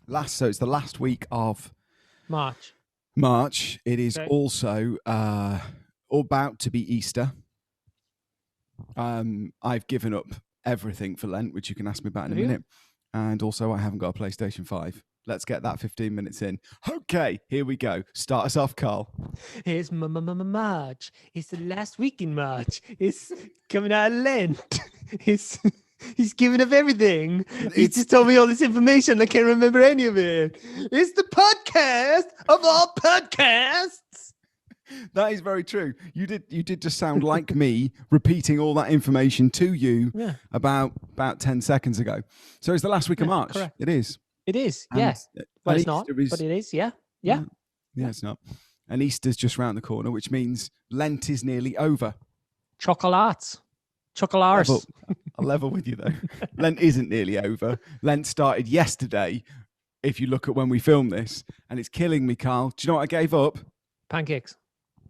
So it's the last week of March. It is also about to be Easter. I've given up everything for Lent, which you can ask me about in a minute. And also I haven't got a PlayStation 5. Let's get that 15 minutes in. Okay, here we go. Start us off, Carl. It's March. It's the last week in March. It's coming out of Lent. He's giving up everything. He just told me all this information. I can't remember any of it. It's the podcast of all podcasts. That is very true. You did just sound like me repeating all that information to you about 10 seconds ago. So it's the last week of March. Correct. It is. It is, yes. Well, it's not, but it is, yeah. Yeah, it's not. And Easter's just round the corner, which means Lent is nearly over. Chocolates. I'll level with you, though. Lent isn't nearly over. Lent started yesterday, if you look at when we filmed this, and it's killing me, Carl. Do you know what I gave up? Pancakes.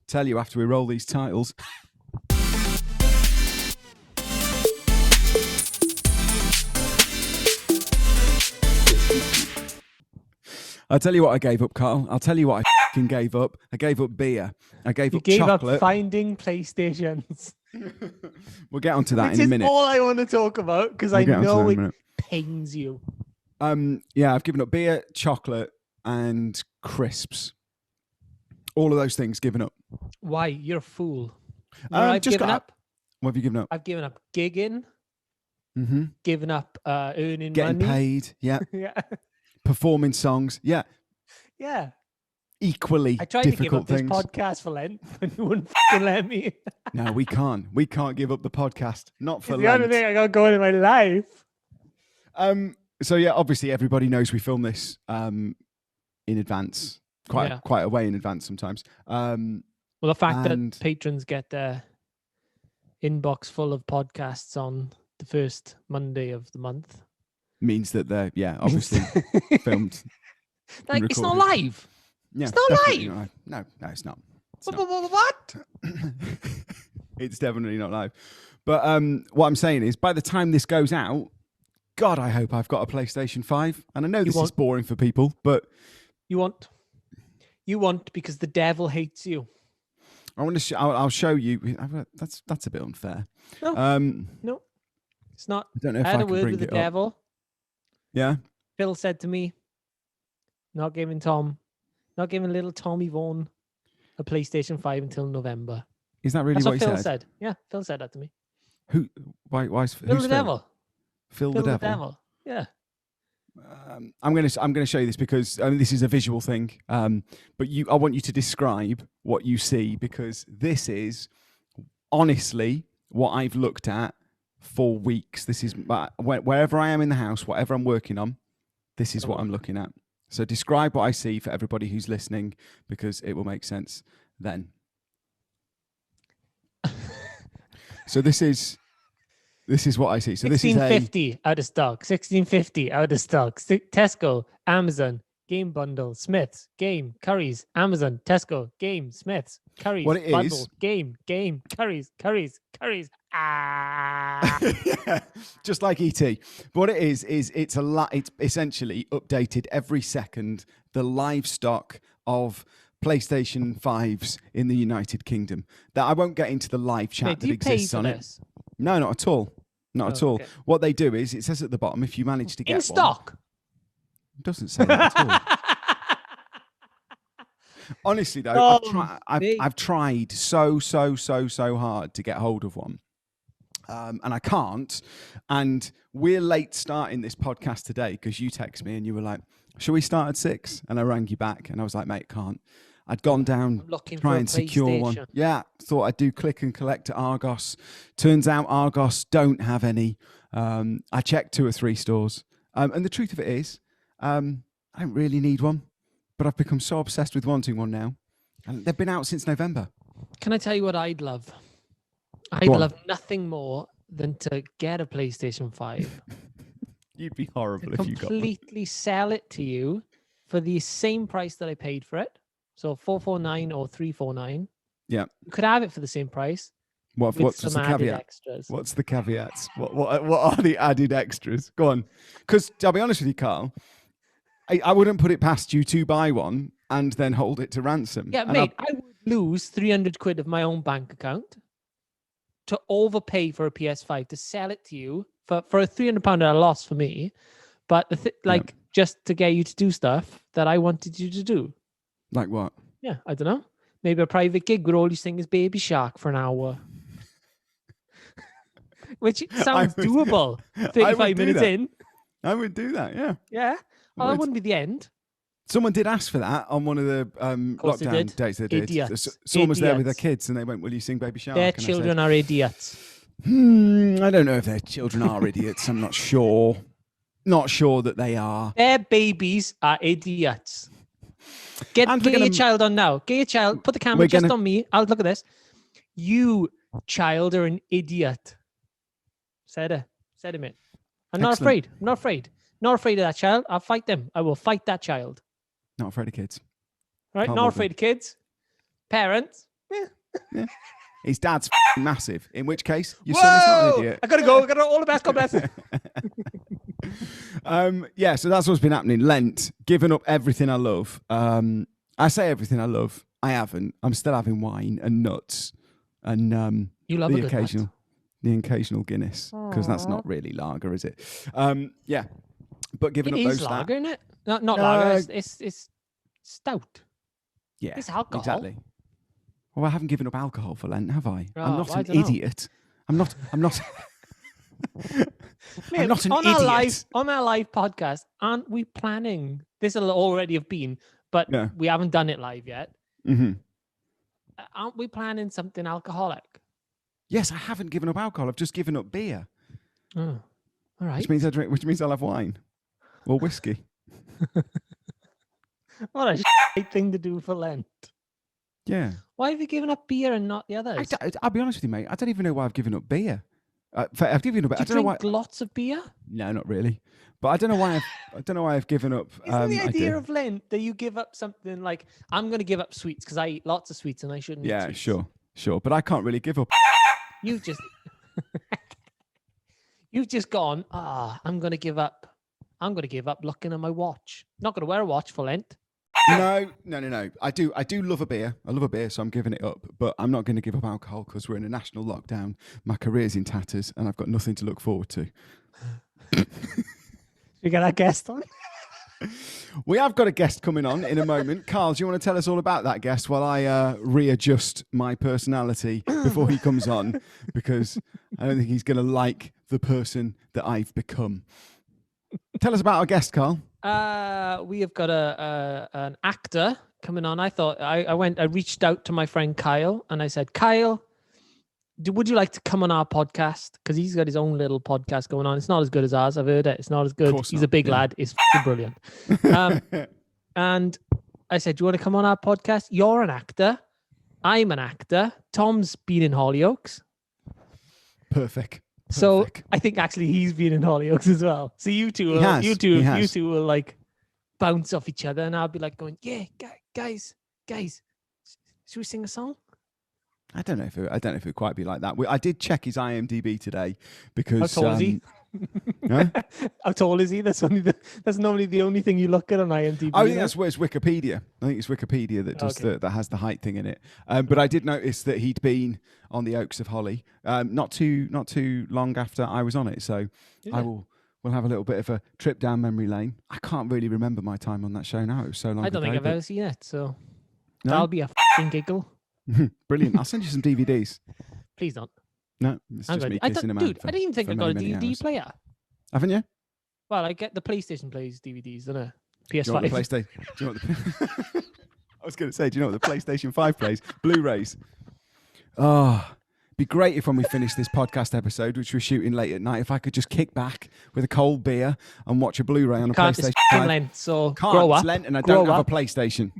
Tell you after we roll these titles. I'll tell you what I gave up, Carl. I'll tell you what I fucking gave up. I gave up beer. I gave up chocolate. You gave up finding PlayStations. We'll get onto that in a minute. Which is all I want to talk about because I know it pains you. I've given up beer, chocolate, and crisps. All of those things given up. Why? You're a fool. I've given up. What have you given up? I've given up gigging. Mm-hmm. Given up earning Getting money. Paid. Yeah. Yeah. Performing songs. Yeah. Yeah. Equally difficult things. I tried to give up this podcast for Lent, but you wouldn't fucking let me. No, we can't. We can't give up the podcast. Not for Lent. It's the only thing I got going in my life. So yeah, obviously everybody knows we film this in advance. Quite a way in advance sometimes. Well, the fact that patrons get their inbox full of podcasts on the first Monday of the month means that they're obviously filmed. Like it's not live. Yeah, it's not live. No, it's not. What? It's definitely not live. But what I'm saying is, by the time this goes out, God, I hope I've got a PlayStation 5. And I know this is boring for people, but you want because the devil hates you. I want to. I'll show you. That's a bit unfair. No, it's not. I don't know if I had I a can word bring with the it devil. Up. Yeah. Phil said to me, not giving little Tommy Vaughan a PlayStation 5 until November. Is that really what Phil said? Yeah, Phil said that to me. Who? Why is Phil the devil? Phil the devil. Yeah. I'm going to show you this because this is a visual thing. But I want you to describe what you see because this is honestly what I've looked at for weeks. This is wherever I am in the house, whatever I'm working on, this is what I'm looking at. So describe what I see for everybody who's listening because it will make sense then. So this is what I see. So this is 1650 out of stock. 1650 out of stock. Tesco, Amazon, Game Bundle, Smiths, Game, Currys, Amazon, Tesco, Game, Smiths, Currys, what it Bundle, is, Game, Currys. Yeah, just like ET. But what it is it's a lot. It's essentially updated every second the live stock of PlayStation 5s in the United Kingdom. That I won't get into the live chat that exists on it. No, not at all. Not at all. Okay. What they do is, it says at the bottom, if you manage to get in stock. It doesn't say that at all. Honestly, though, I've tried so hard to get hold of one. And I can't. And we're late starting this podcast today because you text me and you were like, shall we start at 6? And I rang you back and I was like, mate, can't. I'd gone down, try and secure one. Yeah, thought I'd do click and collect at Argos. Turns out Argos don't have any. I checked 2 or 3 stores. And the truth of it is, I don't really need one. But I've become so obsessed with wanting one now. And they've been out since November. Can I tell you what I'd love? I'd love nothing more than to get a PlayStation 5. You'd be horrible if you got one. Completely sell it to you for the same price that I paid for it. So 449 or 349. Yeah. You could have it for the same price. What's the caveat? Extras. What's the caveats? What are the added extras? Go on. Because I'll be honest with you, Carl, I wouldn't put it past you to buy one and then hold it to ransom. Yeah, and mate, I would lose 300 quid of my own bank account to overpay for a PS5 to sell it to you for a £300 loss for me, but just to get you to do stuff that I wanted you to do. Like what? Yeah, I don't know. Maybe a private gig where all you sing is Baby Shark for an hour. Which sounds doable. 35 minutes in. I would do that, yeah. Yeah. Well, that wouldn't be the end. Someone did ask for that on one of the lockdown dates they did. Idiots. Someone was there with their kids and they went, will you sing Baby Shark? Their children are idiots. I don't know if their children are idiots. I'm not sure. Not sure that they are. Their babies are idiots. Get your child on now. Get your child. Put the camera on me. I'll look at this. You child are an idiot. Said it, mate. I'm not afraid. I'm not afraid. Not afraid of that child. I'll fight them. I will fight that child. Not afraid of kids. Right? Not afraid of kids. Parents. Yeah. His dad's massive. In which case, your son is not an idiot. I gotta go. I gotta all the best. God bless. Yeah, so that's what's been happening. Lent, giving up everything I love. I say everything I love. I haven't. I'm still having wine and nuts and you love the occasional Guinness, because that's not really lager, is it? Yeah, but giving up those lager, isn't it? Not lager. It's stout. Yeah, it's alcohol. Exactly. Well, I haven't given up alcohol for Lent, have I? Oh, I'm not an idiot. I'm not. Mate, I'm not an idiot. On our live podcast, aren't we planning? This will already have been, but we haven't done it live yet. Mm-hmm. Aren't we planning something alcoholic? Yes, I haven't given up alcohol. I've just given up beer. Oh, all right. Which means I'll have wine or whiskey. What a shit thing to do for Lent. Yeah. Why have you given up beer and not the others? I'll be honest with you, mate. I don't even know why I've given up beer. I've given up. Do you drink lots of beer? No, not really. But I don't know why. I don't know why I've given up. Isn't the idea of Lent that you give up something like, I'm going to give up sweets because I eat lots of sweets and I shouldn't eat sweets? Yeah, sure. But I can't really give up. You've just gone, I'm going to give up looking at my watch. Not going to wear a watch for Lent. No. I do love a beer. I love a beer, so I'm giving it up. But I'm not going to give up alcohol because we're in a national lockdown. My career's in tatters and I've got nothing to look forward to. You got a guest on? We have got a guest coming on in a moment. Carl, do you want to tell us all about that guest while I readjust my personality before he comes on? Because I don't think he's going to like the person that I've become. Tell us about our guest, Carl. We have got an actor coming on. I thought I reached out to my friend Kyle and I said, Kyle, would you like to come on our podcast? Because he's got his own little podcast going on. It's not as good as ours. I've heard it. It's not as good. He's a big lad. It's brilliant. And I said, do you want to come on our podcast? You're an actor. I'm an actor. Tom's been in Hollyoaks. Perfect. So I think actually he's been in Hollyoaks as well. So you two will like bounce off each other, and I'll be like going, yeah, guys, should we sing a song? I don't know if it would quite be like that. I did check his IMDb today because how tall is he? Huh? How tall is he? That's normally the only thing you look at on IMDb. I think that's where it's Wikipedia. I think it's Wikipedia that does that has the height thing in it. But I did notice that he'd been on the Oaks of Holly not too long after I was on it. So we'll have a little bit of a trip down memory lane. I can't really remember my time on that show now. It was so long ago. I don't think I've ever seen it. So that'll be a f***ing giggle. Brilliant. I'll send you some DVDs. Please don't. No, it's just me kissing a man. Dude, I didn't even think I got a DVD player. Haven't you? Well, I get the PlayStation plays DVDs, don't I? PS5. Do you want the PlayStation? I was going to say, do you know what the PlayStation 5 plays? Blu-rays. Oh, be great if when we finish this podcast episode, which we're shooting late at night, if I could just kick back with a cold beer and watch a Blu-ray on a PlayStation 5. Lent, so can't. Grow It's up. Lent and I don't have a PlayStation.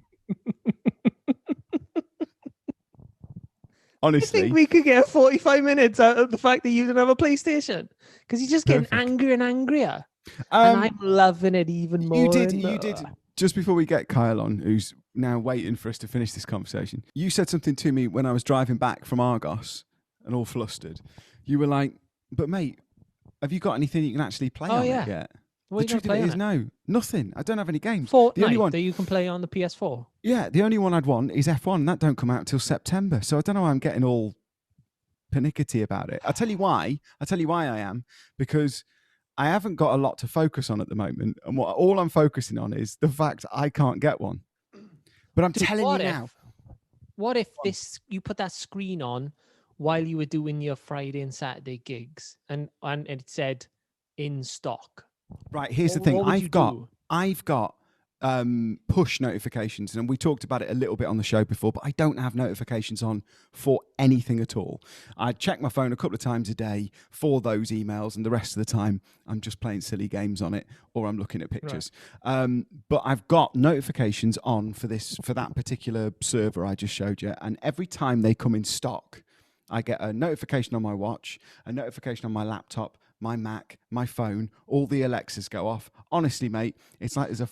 Honestly. I think we could get 45 minutes out of the fact that you didn't have a PlayStation. Because you're just getting angrier and angrier. And I'm loving it even more. You did. Just before we get Kyle on, who's now waiting for us to finish this conversation, you said something to me when I was driving back from Argos and all flustered. You were like, but mate, have you got anything you can actually play on it yet? What The truth of it is, no, nothing. I don't have any games. Fortnite The only one that you can play on the PS4. Yeah, the only one I'd want is F1. And that don't come out till September. So I don't know why I'm getting all panickety about it. I'll tell you why I am, because I haven't got a lot to focus on at the moment. And all I'm focusing on is the fact I can't get one. But I'm telling you now. What if you put that screen on while you were doing your Friday and Saturday gigs and it said in stock? Right, here's the thing. I've got push notifications, and we talked about it a little bit on the show before, but I don't have notifications on for anything at all. I check my phone a couple of times a day for those emails, and the rest of the time I'm just playing silly games on it, or I'm looking at pictures. Right. But I've got notifications on for that particular server I just showed you, and every time they come in stock, I get a notification on my watch, a notification on my laptop, my Mac, my phone, all the Alexas go off. Honestly, mate, it's like there's a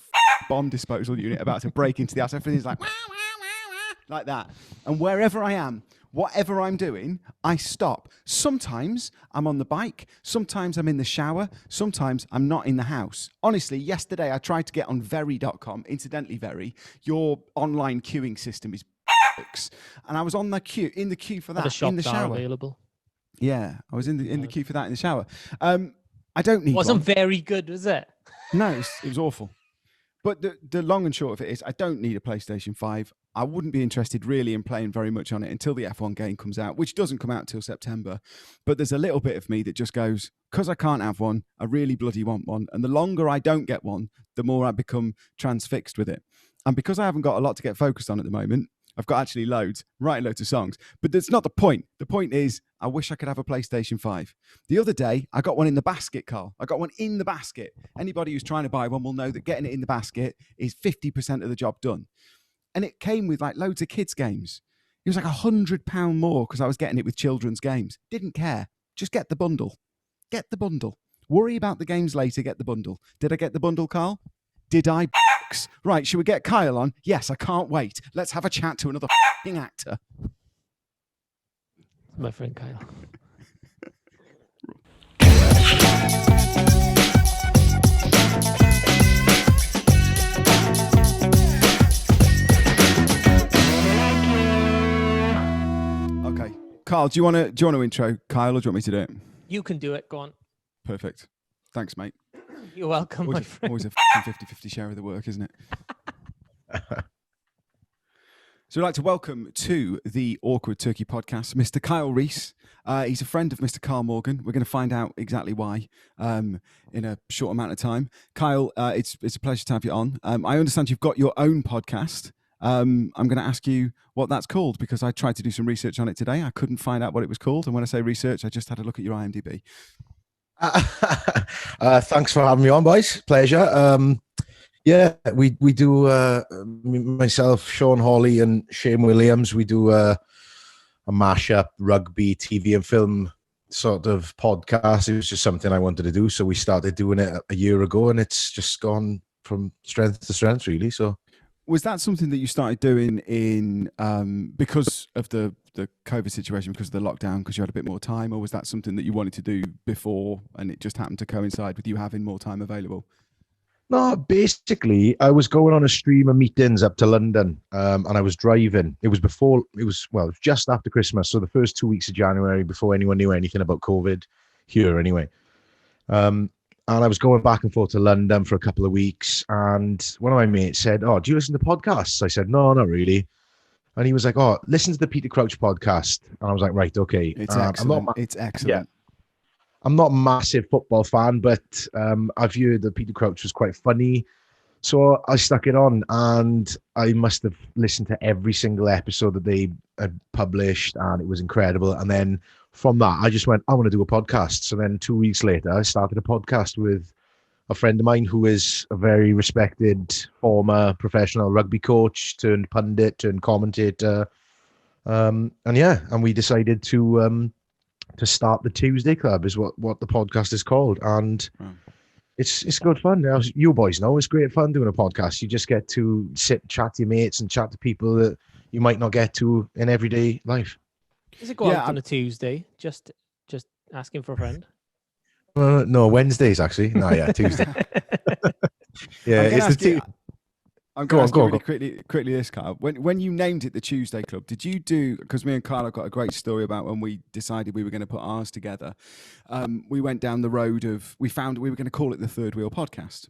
bomb disposal unit about to break into the house. Everything's like, wah, wah, wah, wah, like that. And wherever I am, whatever I'm doing, I stop. Sometimes I'm on the bike. Sometimes I'm in the shower. Sometimes I'm not in the house. Honestly, yesterday I tried to get on very.com. Incidentally, Very, your online queuing system is and I was in the queue for that in the shower. Available. Yeah, I was in the queue for that in the shower. I don't need. Wasn't very good, was it? No, it was awful. But the long and short of it is, I don't need a PlayStation 5. I wouldn't be interested really in playing very much on it until the F1 game comes out, which doesn't come out until September. But there's a little bit of me that just goes, because I can't have one, I really bloody want one. And the longer I don't get one, the more I become transfixed with it. And because I haven't got a lot to get focused on at the moment, I've got actually writing loads of songs. But that's not the point. The point is, I wish I could have a PlayStation 5. The other day, I got one in the basket, Carl. I got one in the basket. Anybody who's trying to buy one will know that getting it in the basket is 50% of the job done. And it came with like loads of kids' games. It was like £100 more because I was getting it with children's games. Didn't care. Just get the bundle. Get the bundle. Worry about the games later. Get the bundle. Did I get the bundle, Carl? Did I? Right, should we get Kyle on? Yes, I can't wait. Let's have a chat to another actor. My friend Kyle. Okay, Carl, do you want to intro Kyle, or do you want me to do it? You can do it. Go on. Perfect. Thanks, mate. You're welcome, my friend. Always a 50-50 share of the work, isn't it? So I'd like to welcome to the Awkward Turkey podcast, Mr. Kyle Reese. He's a friend of Mr. Karl Morgan. We're going to find out exactly why in a short amount of time. Kyle, it's a pleasure to have you on. I understand you've got your own podcast. I'm going to ask you what that's called, because I tried to do some research on it today. I couldn't find out what it was called. And when I say research, I just had a look at your IMDb. Thanks for having me on, boys. Pleasure. Yeah, we do, myself, Sean Hawley and Shane Williams, we do a mashup rugby, TV and film sort of podcast. It was just something I wanted to do, so we started doing it a year ago, and it's just gone from strength to strength, really. So, was that something that you started doing in because of the COVID situation, because of the lockdown, because you had a bit more time, or was that something that you wanted to do before and it just happened to coincide with you having more time available? No, basically, I was going on a stream of meetings up to London, and I was driving. It was just after Christmas, so the first 2 weeks of January, before anyone knew anything about COVID here, anyway. And I was going back and forth to London for a couple of weeks, and one of my mates said, "Oh, do you listen to podcasts?" I said, "No, not really." And he was like, "Oh, listen to the Peter Crouch podcast." And I was like, "Right, okay." It's excellent. It's excellent. Yeah. I'm not a massive football fan, but I've heard that Peter Crouch was quite funny. So I stuck it on, and I must have listened to every single episode that they had published, and it was incredible. And then from that, I just went, I want to do a podcast. So then 2 weeks later, I started a podcast with a friend of mine who is a very respected former professional rugby coach turned pundit turned commentator. And we decided to start the Tuesday Club is what the podcast is called. And it's good fun. As you boys know, it's great fun doing a podcast. You just get to sit, chat to your mates and chat to people that you might not get to in everyday life. Does it go out on a Tuesday? Just asking for a friend? No, Wednesdays actually. No, yeah, Tuesday. Yeah, it's the two. I'm going to ask you quickly this, Carl. When you named it the Tuesday Club, did you do, because me and Carl have got a great story about when we decided we were going to put ours together. We went down the road of, we found we were going to call it the Third Wheel Podcast.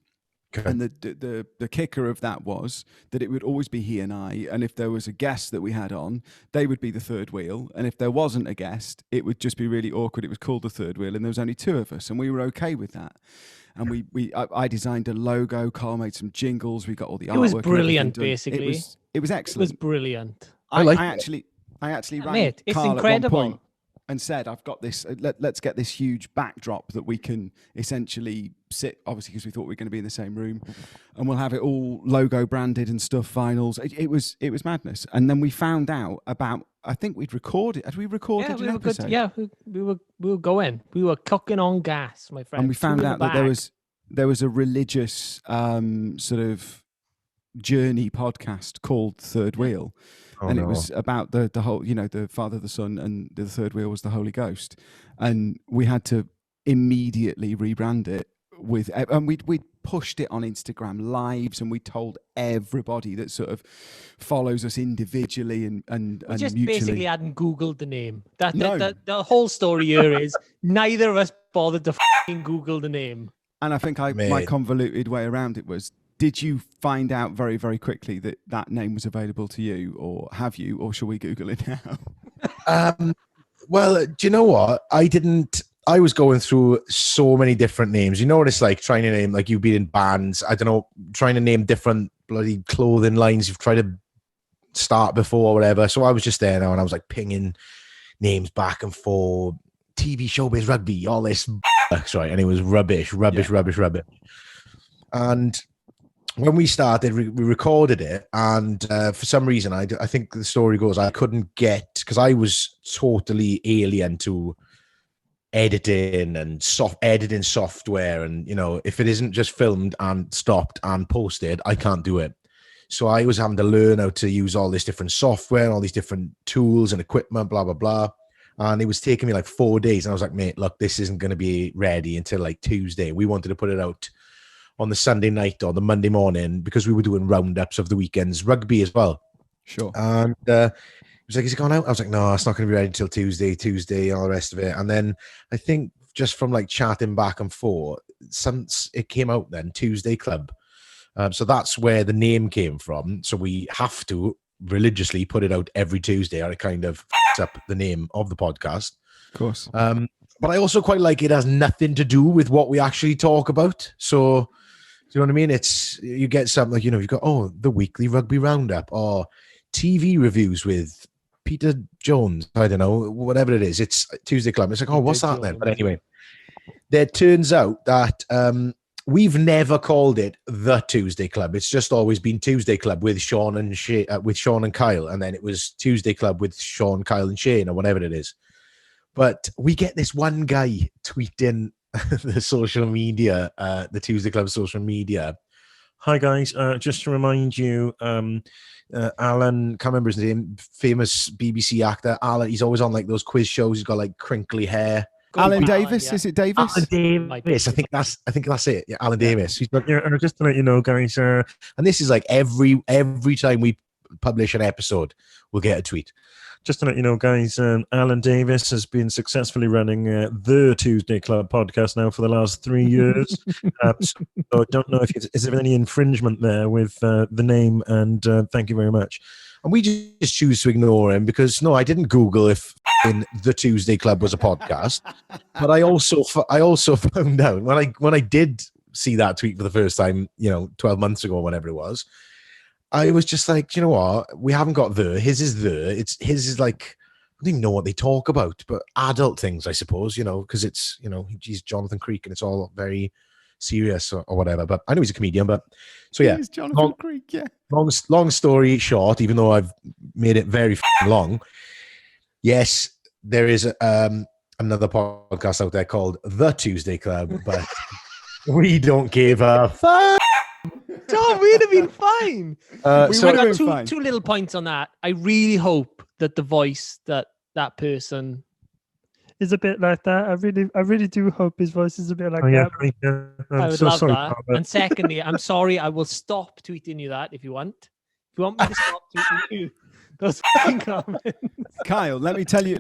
Okay. And the kicker of that was that it would always be he and I, and if there was a guest that we had on, they would be the third wheel, and if there wasn't a guest, it would just be really awkward. It was called the Third Wheel, and there was only two of us, and we were okay with that. And I designed a logo. Carl made some jingles. We got all the artwork. It was brilliant, basically. It was excellent. It was brilliant. I actually rang Mate, it's Carl incredible. At one point and said, I've got this, let's get this huge backdrop that we can essentially sit, obviously because we thought we were going to be in the same room, and we'll have it all logo branded and stuff, vinyls. It was madness. And then we found out about, I think we'd recorded. Had we recorded an episode? Good. Yeah, we were going. We were cooking on gas, my friend. And we found out that there was a religious sort of journey podcast called Third Wheel. It was about the whole, the Father, the Son, and the third wheel was the Holy Ghost. And we had to immediately rebrand it and we pushed it on Instagram lives, and we told everybody that sort of follows us individually and we just mutually. Basically hadn't Googled the name. The whole story here is neither of us bothered to fucking Google the name. And I think my convoluted way around it was, did you find out very, very quickly that name was available to you, or have you, or shall we Google it now? Well, do you know what? I didn't. I was going through so many different names. You know what it's like trying to name, like you've been in bands, I don't know, trying to name different bloody clothing lines you've tried to start before or whatever. So I was just there now and I was like pinging names back and forth. TV, showbiz, rugby, all this. Right. And it was rubbish. And when we started, we recorded it, and for some reason, I think the story goes, I couldn't get, because I was totally alien to editing and editing software, and if it isn't just filmed and stopped and posted, I can't do it. So I was having to learn how to use all this different software and all these different tools and equipment, blah blah blah. And it was taking me like 4 days, and I was like, mate, look, this isn't going to be ready until like Tuesday. We wanted to put it out on the Sunday night or the Monday morning because we were doing roundups of the weekend's rugby as well. Sure. And he was like, is it gone out? I was like, no, it's not going to be ready until Tuesday, all the rest of it. And then I think just from like chatting back and forth, it came out then, Tuesday Club. So that's where the name came from. So we have to religiously put it out every Tuesday, or it kind of f***s up the name of the podcast. Of course. But I also quite like it has nothing to do with what we actually talk about. So, do you know what I mean? It's, you get something like, you've got, the weekly rugby roundup, or TV reviews with Peter Jones. I don't know, whatever it is. It's Tuesday Club. It's like, what's that then? But anyway, there turns out that we've never called it the Tuesday Club. It's just always been Tuesday Club with Sean and Kyle. And then it was Tuesday Club with Sean, Kyle and Shane, or whatever it is. But we get this one guy tweeting the social media, the Tuesday Club social media. Hi guys, just to remind you, Alan, can't remember his name, famous BBC actor. Alan, he's always on like those quiz shows. He's got like crinkly hair. Alan Davis, yeah. Is it Davis? Alan Davis, I think that's it. Yeah, Alan Davis. He's like, just to let you know, guys. And this is like every time we publish an episode, we'll get a tweet. Just to let you know, guys, Alan Davis has been successfully running the Tuesday Club podcast now for the last 3 years. So I don't know if is there any infringement there with the name, and thank you very much. And we just choose to ignore him because, no, I didn't Google if the Tuesday Club was a podcast. But I also found out when I did see that tweet for the first time, 12 months ago or whatever it was, I was just like, you know what? We haven't got his is his is like, I don't even know what they talk about, but adult things, I suppose, because it's, he's Jonathan Creek and it's all very serious or whatever. But I know he's a comedian, but so yeah. He's Jonathan Creek, yeah. Long story short, even though I've made it very long, yes, there is another podcast out there called The Tuesday Club, but we don't give a fuck. Tom, we'd have been fine. We would have been fine. Two little points on that. I really hope that the voice that person is a bit like that. I really do hope his voice is a bit like yeah, that. yeah. I'm I would so love sorry, that. Carl. And secondly, I'm sorry. I will stop tweeting you that if you want. If you want me to stop tweeting you those fucking comments. Kyle, let me tell you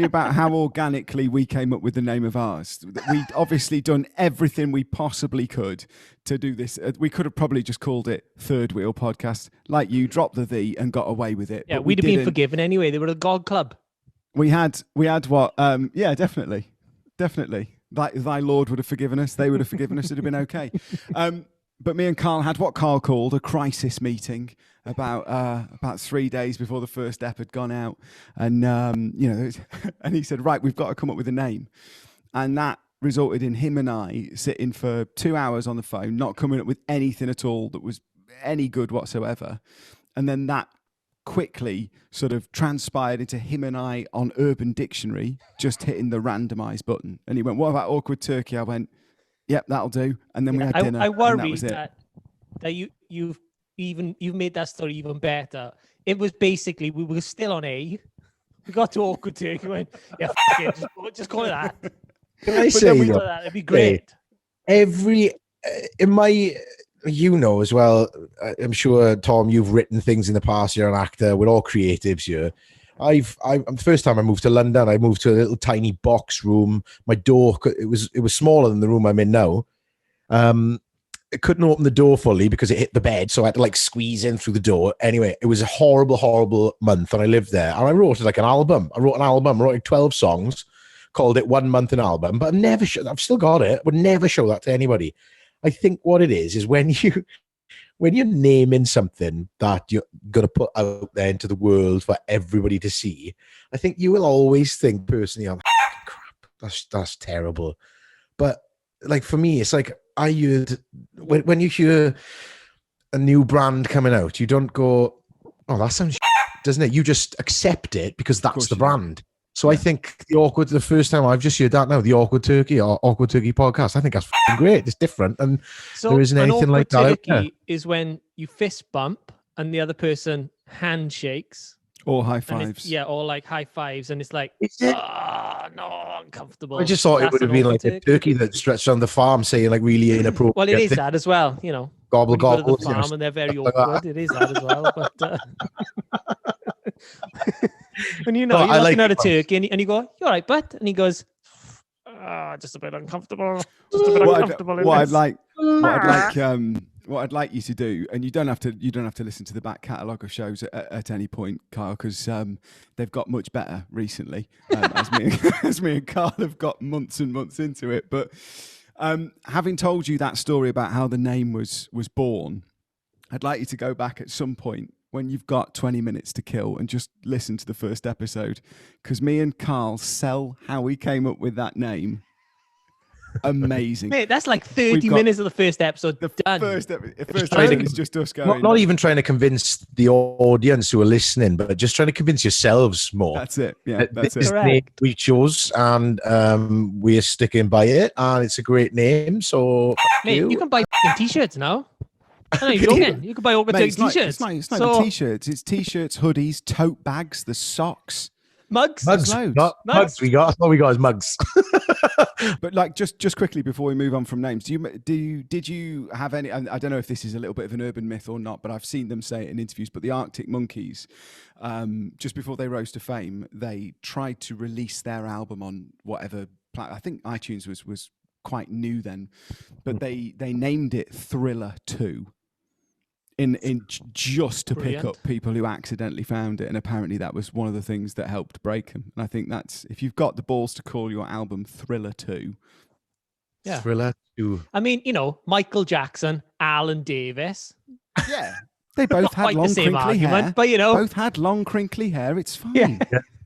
about how organically we came up with the name of ours. We'd obviously done everything we possibly could to do this. We could have probably just called it Third Wheel Podcast, like you, dropped the and got away with it. Yeah, but we'd have been forgiven anyway. They were a God club. We had what? Yeah, definitely. Thy Lord would have forgiven us. They would have forgiven us. It'd have been okay. But me and Carl had what Carl called a crisis meeting about 3 days before the first ep had gone out, and and he said, right, we've got to come up with a name, and that resulted in him and I sitting for 2 hours on the phone, not coming up with anything at all that was any good whatsoever, and then that quickly sort of transpired into him and I on Urban Dictionary just hitting the randomize button, and he went, what about awkward turkey? I went, yep, that'll do. And then we had dinner. I worry and that was it. that you've made that story even better. It was basically, we were still on A. We got to awkward turkey. We went, yeah, f- it, just call it that. Can I say that? It'd be great. Every in my, as well. I'm sure, Tom, you've written things in the past. You're an actor. We're all creatives here. The first time I moved to London, I moved to a little tiny box room. My door, it was smaller than the room I'm in now. It couldn't open the door fully because it hit the bed, so I had to like squeeze in through the door. Anyway, it was a horrible month, and I lived there. And I wrote like an album. I wrote like 12 songs, called it 1 month an album. But I've still got it. Would never show that to anybody. I think what it is when you're naming something that you're going to put out there into the world for everybody to see, I think you will always think personally, oh, crap, that's terrible. But like for me, it's like when you hear a new brand coming out, you don't go, oh, that sounds doesn't it? You just accept it because that's the brand. So I think the first time I've just heard that now, the Awkward Turkey podcast, I think that's great. It's different, and there isn't anything like that out there. Is when you fist bump and the other person handshakes or high fives. Or like high fives, and it's like, no, uncomfortable. I just thought it would have been like a turkey that stretched on the farm saying like really inappropriate. Well, it is that as well, Gobble gobble. The farm and they're very awkward. It is that as well, but. When you're looking at a turkey and you go, you all right, bud? And he goes, just a bit uncomfortable. What I'd like you to do, and you don't have to listen to the back catalogue of shows at any point, Kyle, because they've got much better recently. As me and Carl have got months and months into it. But having told you that story about how the name was born, I'd like you to go back at some point when you've got 20 minutes to kill and just listen to the first episode, because me and Carl sell how we came up with that name. Amazing. Mate, that's like 30 minutes of the first episode. The first episode is just us going. Not even trying to convince the audience who are listening, but just trying to convince yourselves more. That's it. Yeah, that's it. Name we chose, and we're sticking by it, and it's a great name. So, mate, you can buy t-shirts now. You can buy awkward turkey t-shirts. It's not the t-shirts. It's t-shirts, hoodies, tote bags, the socks. Mugs. Mugs. We got. All we got is mugs. But like, just quickly before we move on from names, did you have any? I don't know if this is a little bit of an urban myth or not, but I've seen them say it in interviews. But the Arctic Monkeys, just before they rose to fame, they tried to release their album on whatever. I think iTunes was quite new then, but they named it Thriller 2. In just to pick up people who accidentally found it, and apparently that was one of the things that helped break them. And I think that's, if you've got the balls to call your album Thriller 2. Yeah. Thriller 2. I mean, Michael Jackson, Alan Davis. Yeah. They both had long crinkly hair. But both had long crinkly hair. It's fine. Yeah,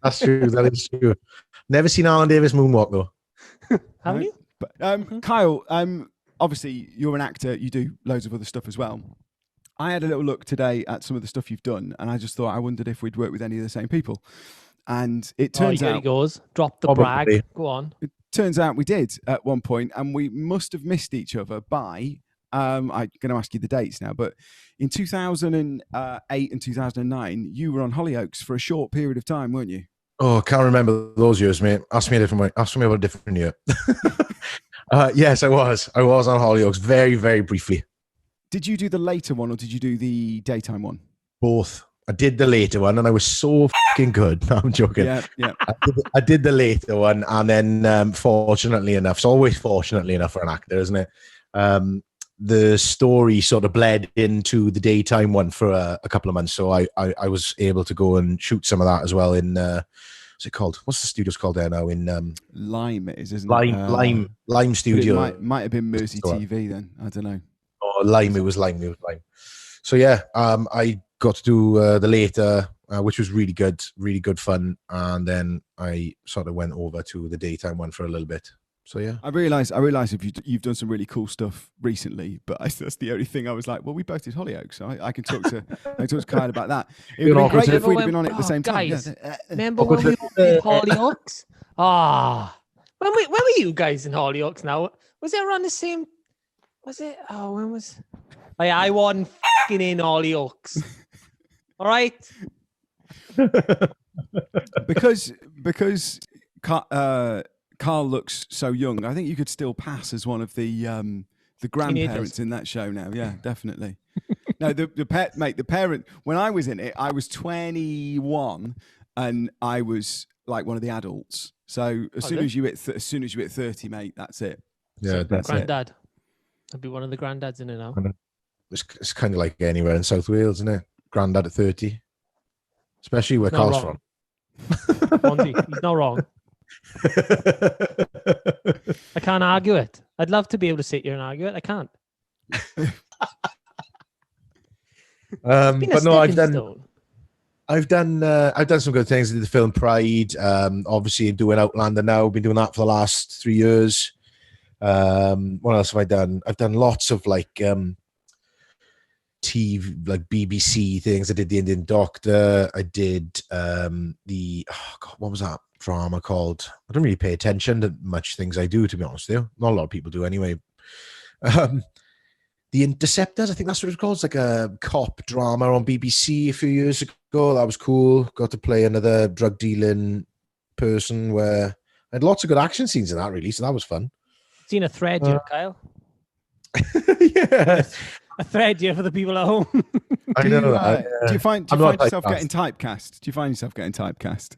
that's true. That is true. Never seen Alan Davis moonwalk though. Have you? But, Kyle, obviously you're an actor. You do loads of other stuff as well. I had a little look today at some of the stuff you've done, and I just thought, I wondered if we'd work with any of the same people. And it turns out... Here he goes. Drop the brag. Go on. It turns out we did at one point, and we must have missed each other by... I'm going to ask you the dates now, but in 2008 and 2009, you were on Hollyoaks for a short period of time, weren't you? Oh, I can't remember those years, mate. Ask me about a different year. Yes, I was on Hollyoaks very, very briefly. Did you do the later one or did you do the daytime one? Both. I did the later one, and I was so fucking good. No, I'm joking. Yeah. I did the later one, and then fortunately enough, it's always fortunately enough for an actor, isn't it? The story sort of bled into the daytime one for a couple of months, so I was able to go and shoot some of that as well in what's it called? What's the studio's called there now? In Lime, it is, isn't it? Lime Studio. It might have been Mersey TV then. I don't know. Oh, Lime. It was Lime. So yeah, I got to do the later, which was really good fun, and then I sort of went over to the daytime one for a little bit. So yeah, I realize if you've done some really cool stuff recently, but that's the only thing I was like, well, we both did Hollyoaks, so I can talk to Kyle about that. It would have been great if we'd been on it at the same time. Yeah. Remember when we were in Hollyoaks? When were you guys in Hollyoaks now? Was it around the same? Was it? Oh, when was? Oh, yeah, I wasn't fucking in Hollyoaks. All right. because Carl looks so young. I think you could still pass as one of the grandparents in that show now. Yeah, definitely. No, the parent. When I was in it, I was 21, and I was like one of the adults. So as soon as you hit 30, mate, that's it. Yeah, so that's granddad. it. I'd be one of the granddads in it now. It's kind of like anywhere in South Wales, isn't it? Granddad at 30, especially where Carl's from. Monty, he's not wrong. I can't argue it. I'd love to be able to sit here and argue it. I can't. But no, I've done some good things. I did the film Pride. Obviously doing Outlander now. Been doing that for the last 3 years. What else have I done? I've done lots of like TV, like BBC things. I did the Indian Doctor. I did what was that drama called? I don't really pay attention to much things I do, to be honest with you. Not a lot of people do anyway. The Interceptors, I think that's what it's called. It's like a cop drama on BBC a few years ago. That was cool. Got to play another drug dealing person where I had lots of good action scenes in that, really. So that was fun. Seen a thread here, Kyle. Yeah. A thread here for the people at home. Do you find yourself getting typecast? Do you find yourself getting typecast?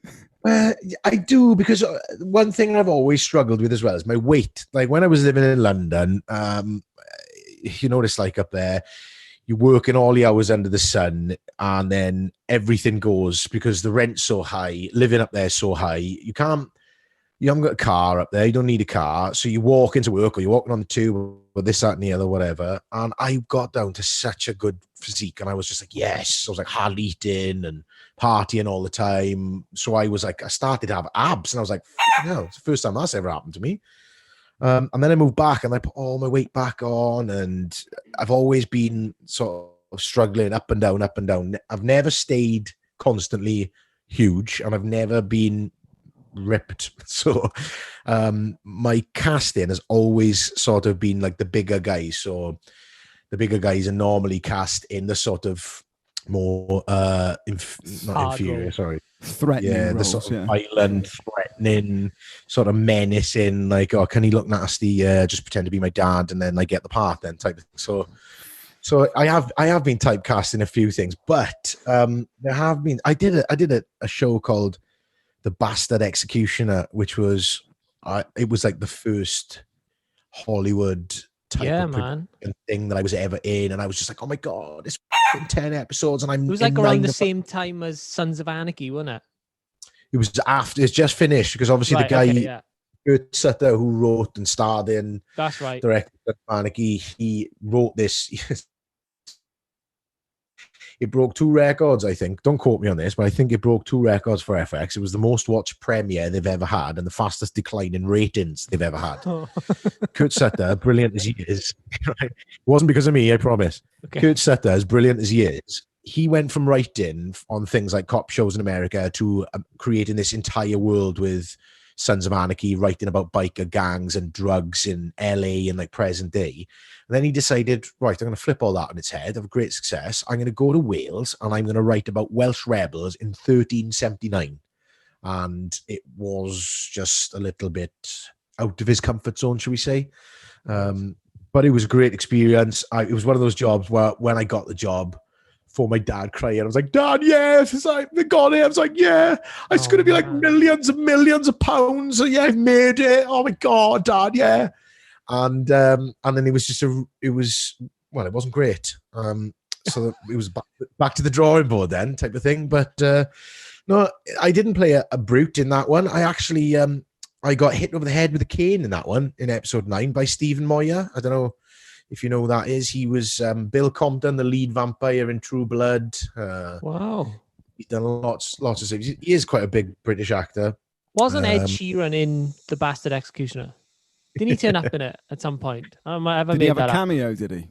I do, because one thing I've always struggled with as well is my weight. Like when I was living in London, you know what it's like up there. You're working all the hours under the sun, and then everything goes because the rent's so high. Living up there is so high. You haven't got a car up there. You don't need a car. So you walk into work, or you're walking on the tube, or this, that, and the other, whatever. And I got down to such a good physique, and I was just like, yes. I was like hardly eating and partying all the time. So I was like, I started to have abs, and I was like, no, it's the first time that's ever happened to me. And then I moved back, and I put all my weight back on, and I've always been sort of struggling up and down, up and down. I've never stayed constantly huge, and I've never been ripped. So my casting has always sort of been like the bigger guys. So the bigger guys are normally cast in the sort of more inferior, threatening roles, the sort of violent, threatening, sort of menacing, like, oh, can he look nasty? Just pretend to be my dad, and then I get the part then type of thing. So I have been typecast in a few things, but there have been. I did a show called The Bastard Executioner, which was it was like the first Hollywood type of thing that I was ever in, and I was just like, oh my god, it's 10 episodes, and I'm. It was like around the same time as Sons of Anarchy, wasn't it? It was after. It's just finished, because obviously the guy Kurt Sutter, who wrote and starred in, that's right, directed Anarchy, he wrote this. It broke 2 records, I think. Don't quote me on this, but I think it broke 2 records for FX. It was the most watched premiere they've ever had, and the fastest decline in ratings they've ever had. Oh. Kurt Sutter, brilliant as he is, it wasn't because of me, I promise. Okay. Kurt Sutter, as brilliant as he is, he went from writing on things like cop shows in America to creating this entire world with Sons of Anarchy, writing about biker gangs and drugs in LA and like present day. And then he decided, right, I'm going to flip all that on its head, have great success. I'm going to go to Wales, and I'm going to write about Welsh rebels in 1379. and it was just a little bit out of his comfort zone, shall we say. But it was a great experience. It was one of those jobs where when I got the job, for my dad crying, I was like, Dad, yes, it's like, they got it. I was like, yeah, it's going to be like millions and millions of pounds. So, yeah, I've made it. Oh my God, Dad, yeah. And then it was just it wasn't great. So it was back to the drawing board then, type of thing. But no, I didn't play a brute in that one. I actually I got hit over the head with a cane in that one in episode 9 by Stephen Moyer. I don't know if you know who that is. He was Bill Compton, the lead vampire in True Blood. Wow. He's done lots of things. He is quite a big British actor. Wasn't Ed Sheeran in The Bastard Executioner? Didn't he turn up in it at some point? Did he have a cameo, did he?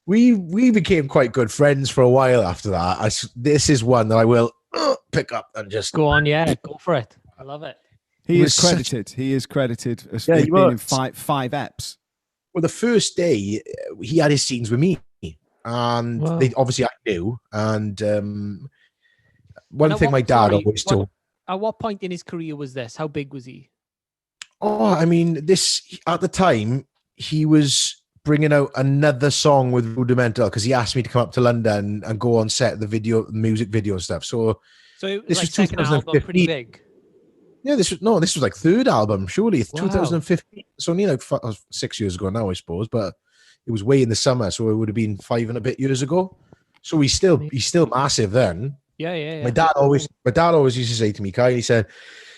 We became quite good friends for a while after that. This is one that I will pick up and just... Go on, yeah, go for it. I love it. He is credited as being in five eps. Well, the first day, he had his scenes with me. And they obviously I knew. And one thing my dad always told... At what point in his career was this? How big was he? Oh, I mean, at the time, he was bringing out another song with Rudimental because he asked me to come up to London and go on set the music video stuff. So it was this like was second album, pretty big. Yeah, this was like third album, surely. It's 2015. It's only like 6 years ago now, I suppose, but it was way in the summer, so it would have been 5 and a bit years ago. So he's still massive then. Yeah. My dad always used to say to me, Kyle, he said,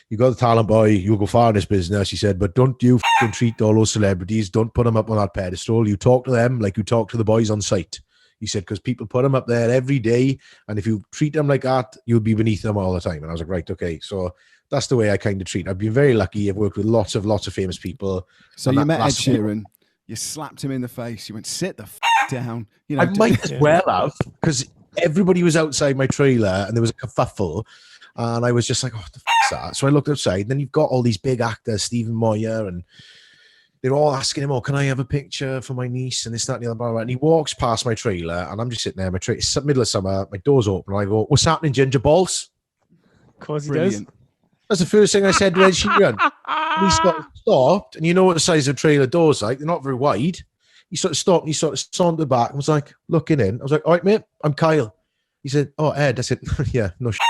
you got the talent, boy, you'll go far in this business. He said, but don't you treat all those celebrities, don't put them up on that pedestal. You talk to them like you talk to the boys on site. He said, because people put them up there every day, and if you treat them like that, you'll be beneath them all the time. And I was like, right, okay. So that's the way I kind of treat. I've been very lucky. I've worked with lots of famous people. So you met Ed Sheeran, you slapped him in the face, you went, sit the down. You know, I might as well have, because everybody was outside my trailer and there was a kerfuffle. And I was just like, oh, what the fuck's that? So I looked outside, and then you've got all these big actors, Stephen Moyer, and they're all asking him, oh, can I have a picture for my niece? And this, that, and the other, blah, blah. And he walks past my trailer, and I'm just sitting there, it's middle of summer, my door's open, and I go, what's happening, Ginger Balls? Of course he does. That's the first thing I said to Ed Sheeran. And he stopped, and you know what the size of trailer doors like? They're not very wide. He sort of stopped, and he sort of sauntered back and was like, looking in. I was like, all right, mate, I'm Kyle. He said, oh, Ed. I said, yeah, no shit.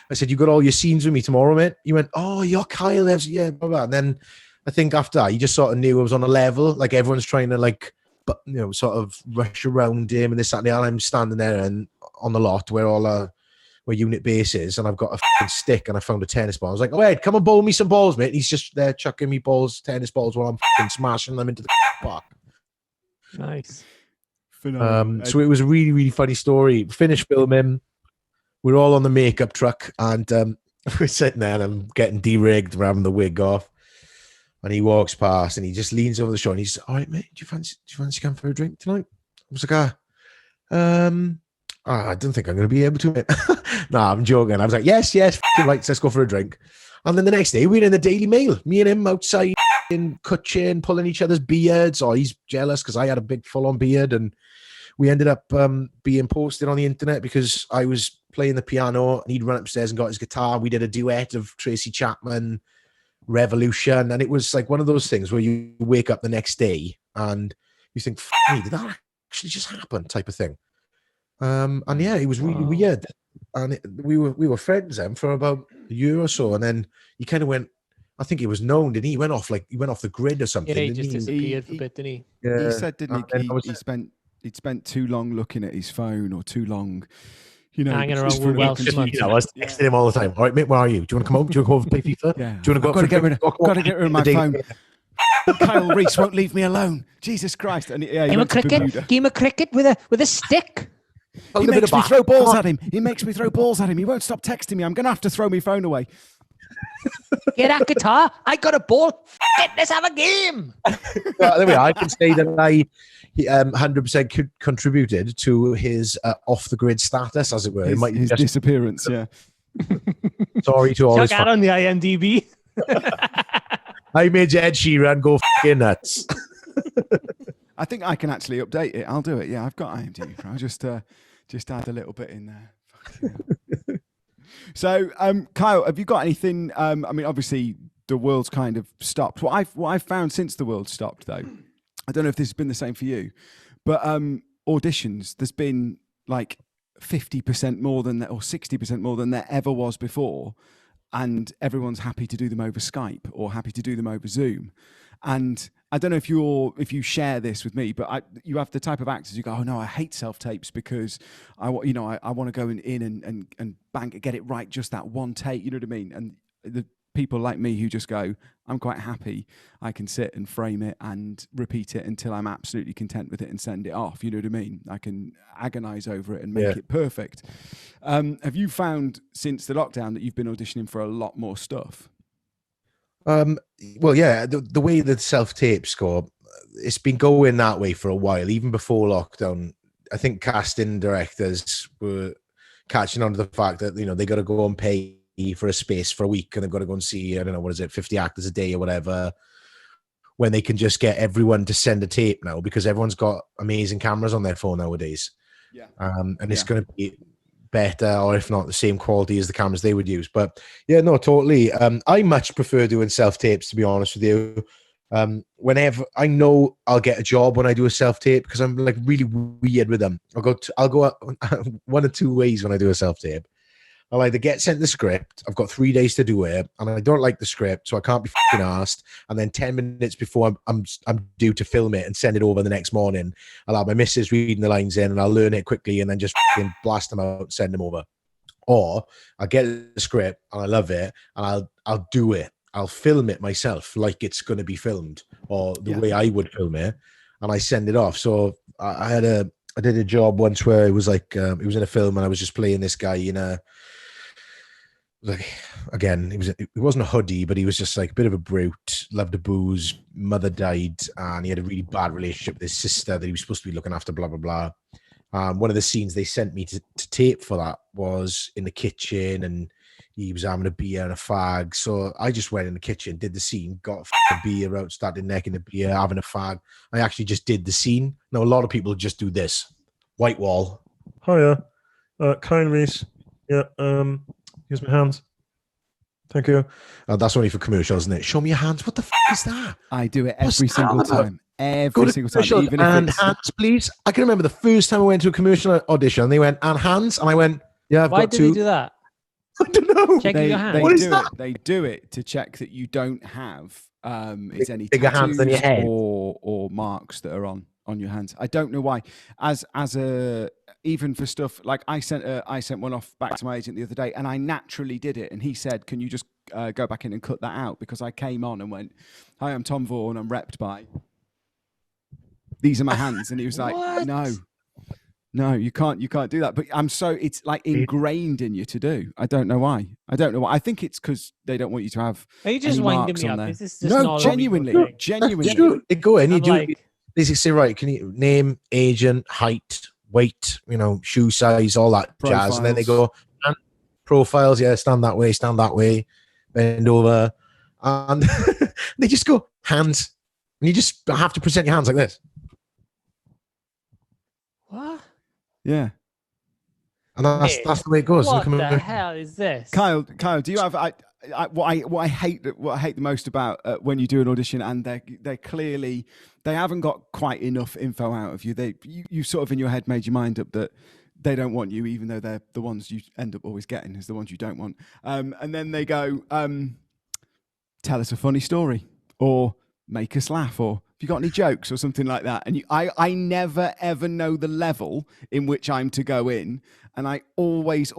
I said, you got all your scenes with me tomorrow, mate? He went, oh, you're Kyle. Yeah, blah, blah. And then I think after that, he just sort of knew I was on a level. Like everyone's trying to sort of rush around him and this, that, and the other. I'm standing there and on the lot where where unit base is, and I've got a fucking stick and I found a tennis ball. I was like, oh, Ed, come and bowl me some balls, mate. And he's just there chucking me tennis balls while I'm fucking smashing them into the park. Nice. So it was a really, really funny story. Finished filming. We're all on the makeup truck, and we're sitting there, and I'm getting de-rigged, we're having the wig off, and he walks past, and he just leans over the shoulder, and he's, all right, mate, do you fancy coming for a drink tonight? I was like, I don't think I'm going to be able to, mate. No, I'm joking. I was like, yes, right, let's go for a drink. And then the next day, we're in the Daily Mail, me and him outside in Cutchin, pulling each other's beards. Oh, he's jealous because I had a big full-on beard, and we ended up being posted on the internet because I was playing the piano and he'd run upstairs and got his guitar. We did a duet of Tracy Chapman, Revolution, and it was like one of those things where you wake up the next day and you think, me, did that actually just happen, type of thing. And yeah, it was really weird. And we were friends then for about a year or so, and then he kind of went, I think he was known, didn't he? He went off the grid or something. Yeah, he just disappeared for a bit, didn't he? Yeah. He said, didn't he? He'd spent too long looking at his phone, or too long, hanging around with Welsh. I was texting him all the time. All right, mate, where are you? Do you want to come home? Do you want to go over and play FIFA? Yeah. Do you want to go? Got to get rid of my phone. Kyle Reese won't leave me alone. Jesus Christ! And yeah, game of cricket with a stick. He makes me throw balls at him. He won't stop texting me. I'm going to have to throw my phone away. Get that guitar. I got a ball. Let's have a game. There we are. I can say that I 100% contributed to his off-the-grid status, as it were. His disappearance, yeah. Sorry to all his fans. On the IMDb. I made Ed Sheeran go f***ing nuts. I think I can actually update it. I'll do it. Yeah, I've got IMDb. I'll just add a little bit in there. So, Kyle, have you got anything? I mean, obviously, the world's kind of stopped. What I've found since the world stopped, though, I don't know if this has been the same for you, but auditions, there's been like 50% more than that, or 60% more than there ever was before, and everyone's happy to do them over Skype or happy to do them over Zoom. And I don't know if you share this with me, but you have the type of actors you go, oh no, I hate self tapes because I want to go in and get it right, just that one take. You know what I mean? And the people like me who just go, I'm quite happy. I can sit and frame it and repeat it until I'm absolutely content with it and send it off. You know what I mean? I can agonize over it and make it perfect. Have you found since the lockdown that you've been auditioning for a lot more stuff? Well, yeah, the way that self-tapes go, it's been going that way for a while. Even before lockdown, I think casting directors were catching on to the fact that, they got to go and pay for a space for a week and they've got to go and see, I don't know, what is it, 50 actors a day or whatever, when they can just get everyone to send a tape now because everyone's got amazing cameras on their phone nowadays. Yeah. And it's going to be better, or if not the same quality as the cameras they would use. But yeah, no, totally. I much prefer doing self-tapes, to be honest with you. Whenever I know I'll get a job when I do a self-tape, because I'm like really weird with them. I'll go one of two ways when I do a self-tape. I'll either get sent the script, I've got 3 days to do it, and I don't like the script, so I can't be fucking asked. And then 10 minutes before I'm due to film it and send it over the next morning, I'll have my missus reading the lines in, and I'll learn it quickly, and then just fucking blast them out and send them over. Or I get the script and I love it, and I'll do it. I'll film it myself like it's going to be filmed, or the way I would film it, and I send it off. So I did a job once where it was like it was in a film, and I was just playing this guy in a. Like, again, it wasn't a hoodie, but he was just like a bit of a brute, loved to booze, mother died, and he had a really bad relationship with his sister that he was supposed to be looking after, blah, blah, blah. One of the scenes they sent me to tape for that was in the kitchen, and he was having a beer and a fag. So I just went in the kitchen, did the scene, got a beer out, started necking the beer, having a fag. I actually just did the scene. Now, a lot of people just do this. White wall. Hiya. Kyle Reese. Yeah, here's my hands. Thank you. That's only for commercials, isn't it? Show me your hands. What the f*** is that? I do it every single time. Every single time. Even and if hands, please. I can remember the first time I went to a commercial audition, they went, and hands? And I went, yeah, I've got two. Why did they do that? I don't know. Checking your hands. What is that? They do it to check that you don't have any bigger hands than your head, or marks that are on your hands. I don't know why. Even for stuff like I sent one off back to my agent the other day, and I naturally did it, and he said, "Can you just go back in and cut that out?" Because I came on and went, "Hi, I'm Tom Vaughan. I'm repped by. These are my hands," and he was like, "No, you can't do that." But it's like ingrained in you to do. I don't know why. I think it's because they don't want you to have. Are you just winding me up? There. Is this just no, genuinely. They go in, you do. like, They say, right, can you name, agent, height, weight, shoe size, all that profiles. Jazz, and then they go profiles. Yeah, stand that way, bend over, and they just go hands, and you just have to present your hands like this. what? Yeah. And that's the way it goes. What the hell is this? Kyle, do you have what I hate the most about when you do an audition and they clearly they haven't got quite enough info out of you. You sort of in your head made your mind up that they don't want you, even though they're the ones you end up always getting is the ones you don't want. And then they go, tell us a funny story, or make us laugh, or have you got any jokes or something like that? And I never ever know the level in which I'm to go in, and I always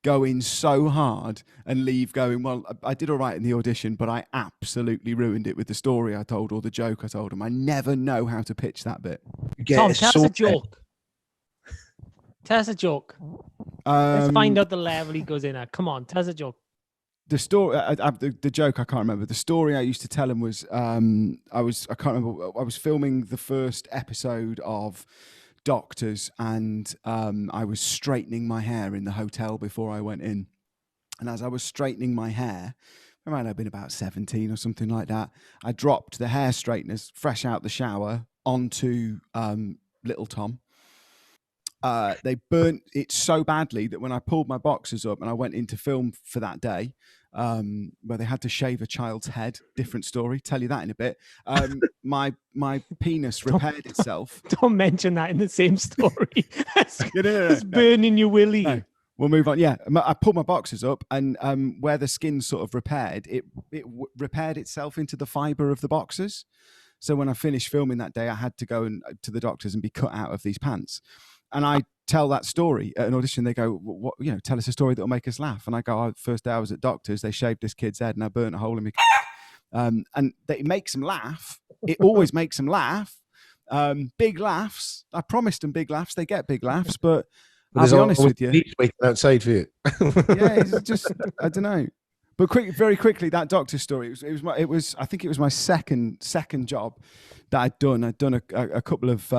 go in so hard and leave going, well, I did all right in the audition, but I absolutely ruined it with the story I told or the joke I told them. I never know how to pitch that bit. Tom, tell us a joke. Tell us a joke. Let's find out the level he goes in at. Come on, tell us a joke. The story, the joke, I can't remember. The story I used to tell him was, I was filming the first episode of Doctors, and I was straightening my hair in the hotel before I went in. And as I was straightening my hair, I might have been about 17 or something like that, I dropped the hair straighteners fresh out the shower onto little Tom. they burnt it so badly that when I pulled my boxers up and I went into film for that day, where they had to shave a child's head, different story, tell you that in a bit. My penis repaired itself. Don't mention that in the same story as, No. as burning your willy. No. We'll move on. Yeah, I pulled my boxers up, and where the skin sort of repaired, it repaired itself into the fiber of the boxers. So when I finished filming that day, I had to go to the doctors and be cut out of these pants. And I tell that story at an audition. They go, "What? Tell us a story that will make us laugh." And I go, "First day I was at doctors, they shaved this kid's head, and I burnt a hole in my." And it makes them laugh. It always makes them laugh. Big laughs. I promised them big laughs. They get big laughs, but I'll be honest with you. Waiting outside for you. Yeah, it's just I don't know. But very quickly, that doctor story. It was. I think it was my second job that I'd done. I'd done a couple of.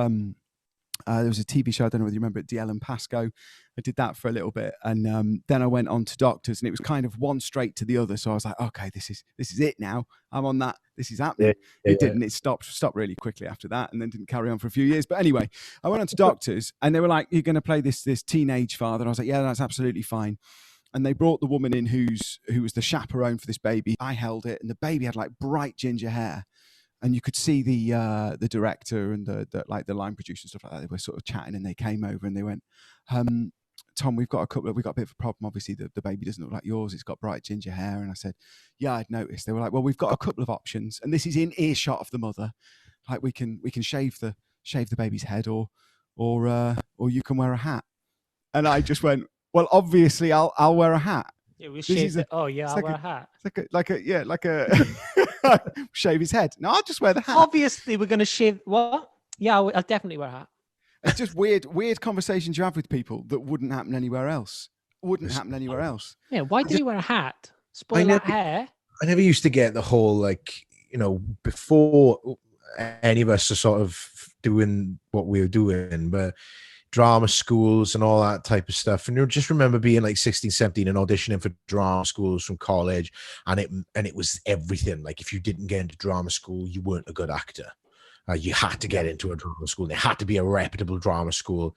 There was a TV show, I don't know whether you remember it, DL and Pasco. I did that for a little bit, and then I went on to doctors, and it was kind of one straight to the other. So I was like, okay, this is it now. I'm on that. This is happening. It didn't. It stopped really quickly after that, and then didn't carry on for a few years. But anyway, I went on to doctors, and they were like, "You're going to play this teenage father." And I was like, "Yeah, that's absolutely fine." And they brought the woman in who was the chaperone for this baby. I held it, and the baby had like bright ginger hair. And you could see the director and the line producer and stuff like that. They were sort of chatting, and they came over and they went, "Tom, we've got a bit of a problem. Obviously, the baby doesn't look like yours. It's got bright ginger hair." And I said, "Yeah, I'd noticed." They were like, "Well, we've got a couple of options, and this is in earshot of the mother. Like we can shave the baby's head, or you can wear a hat." And I just went, "Well, obviously, I'll wear a hat." Yeah, we shave it. Oh yeah, I'll wear a hat. It's like a shave his head. No, I'll just wear the hat. Obviously, we're going to shave. What? Yeah, I'll definitely wear a hat. It's just weird conversations you have with people that wouldn't happen anywhere else. Yeah, why do you wear a hat? Spoil that hair. I never used to get the whole, before any of us are sort of doing what we were doing, but drama schools and all that type of stuff. And you just remember being like 16, 17 and auditioning for drama schools from college. And it was everything. Like if you didn't get into drama school, you weren't a good actor. You had to get into a drama school. They had to be a reputable drama school.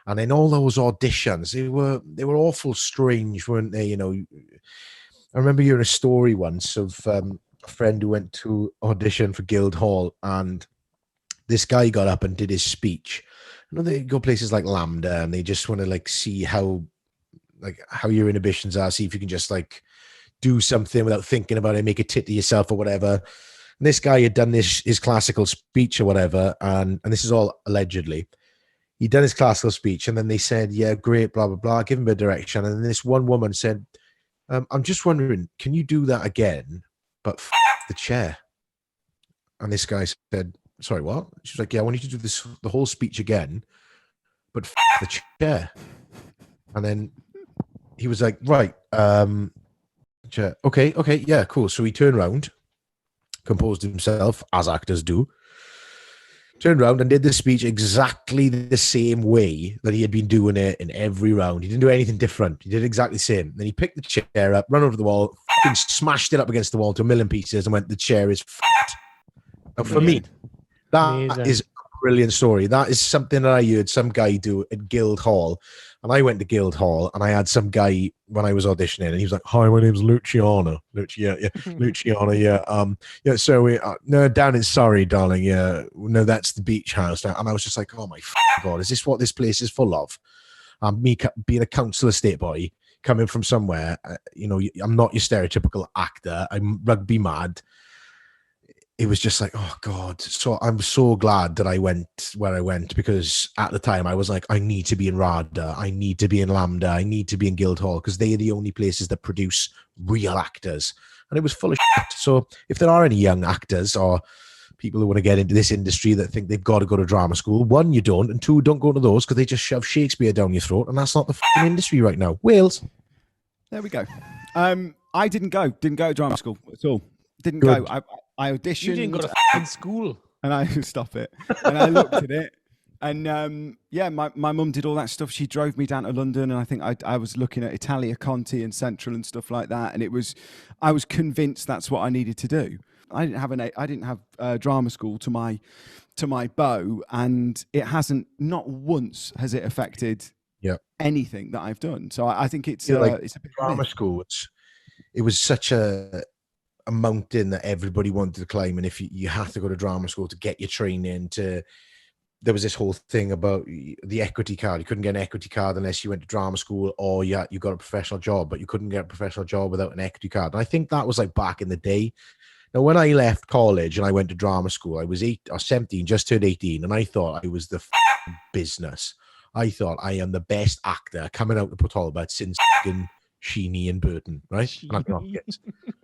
And then all those auditions, they were awful strange, weren't they? I remember hearing a story once of a friend who went to audition for Guildhall, and this guy got up and did his speech. They go places like Lambda, and they just want to see how your inhibitions are, see if you can just do something without thinking about it, make a tit to yourself or whatever. And this guy had done his classical speech or whatever, and this is all allegedly. He'd done his classical speech, and then they said, "Yeah, great, blah blah blah." Give him a direction, and then this one woman said, "I'm just wondering, can you do that again, but the chair?" And this guy said, "Sorry, what?" She was like, "Yeah, I want you to do the whole speech again, but the chair." And then he was like, "Right, chair. Okay, yeah, cool." So he turned around, composed himself, as actors do, turned around and did the speech exactly the same way that he had been doing it in every round. He didn't do anything different. He did exactly the same. Then he picked the chair up, ran over the wall, smashed it up against the wall to a million pieces, and went, "The chair is f***ed." Now, for me, that is a brilliant story. That is something that I heard some guy do at Guildhall. And I went to Guildhall, and I had some guy when I was auditioning, and he was like, "Hi, my name's Luciano." Luciano, yeah. So we, no, down in Surrey, darling. Yeah, no, that's the beach house now. And I was just like, "Oh my God, is this what this place is full of?" Me being a council estate boy, coming from somewhere, I'm not your stereotypical actor. I'm rugby mad. It was just like, oh God. So I'm so glad that I went where I went, because at the time I was like, I need to be in RADA, I need to be in Lambda, I need to be in Guildhall, because they are the only places that produce real actors. And it was full of shit. So if there are any young actors or people who want to get into this industry that think they've got to go to drama school, one, you don't, and two, don't go to those, because they just shove Shakespeare down your throat, and that's not the fucking industry right now. Wales. There we go. I didn't go to drama school at all. Didn't Good. go. I auditioned. You didn't go to fucking school. And I stop it. And I looked at it, and my mum did all that stuff. She drove me down to London, and I think I was looking at Italia Conti and Central and stuff like that. And I was convinced that's what I needed to do. drama school to my bow, and it hasn't, not once has it affected anything that I've done. So I think it's it's a bit drama school. It was such a mountain that everybody wanted to climb, and if you had to go to drama school to get your training, there was this whole thing about the equity card. You couldn't get an equity card unless you went to drama school, or you got a professional job, but you couldn't get a professional job without an equity card. And I think that was like back in the day. Now, when I left college and I went to drama school, I was 17, just turned 18, and I thought I was the business. I thought I am the best actor coming out of Port Talbot since Sheeny and Burton, right? And I'm not kids,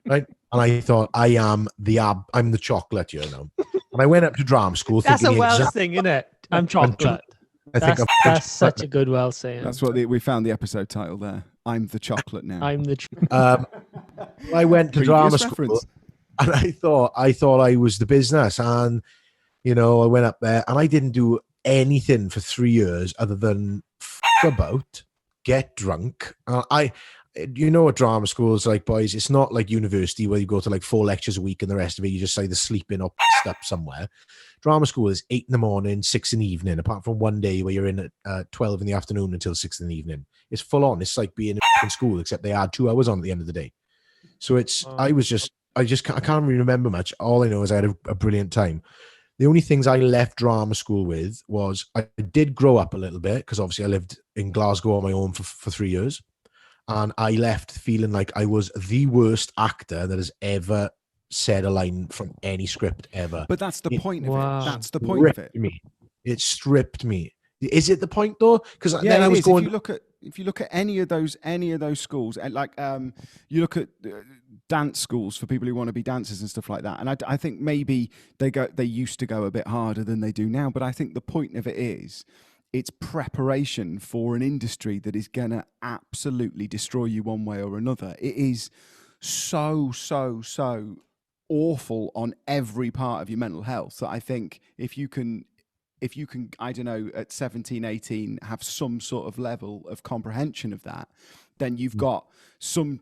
right? And I thought I'm the chocolate, you know. And I went up to drama school. That's a Welsh thing, isn't it? I'm chocolate. That's such a good Welsh saying. That's what we found the episode title there. I'm the chocolate now. I'm the. I went to drama school, and I thought I was the business, and you know, I went up there, and I didn't do anything for 3 years other than about, get drunk. You know what drama school is like, boys. It's not like university where you go to like 4 lectures a week and the rest of it you just either sleeping or pissed up somewhere. Drama school is 8 in the morning, 6 in the evening, apart from one day where you're in at 12 in the afternoon until 6 in the evening. It's full on. It's like being in school, except they add 2 hours on at the end of the day. So I can't really remember much. All I know is I had a brilliant time. The only things I left drama school with was I did grow up a little bit, because obviously I lived in Glasgow on my own for 3 years. And I left feeling like I was the worst actor that has ever said a line from any script ever. But that's the point of it. That's the point of it. It stripped me. Is it the point though? Because then I was going. If you look at any of those schools, and like you look at dance schools for people who want to be dancers and stuff like that, and I think maybe they used to go a bit harder than they do now. But I think the point of it is, it's preparation for an industry that is going to absolutely destroy you one way or another. It is so awful on every part of your mental health that I think if you can, I don't know, at 17, 18, have some sort of level of comprehension of that, then you've got some,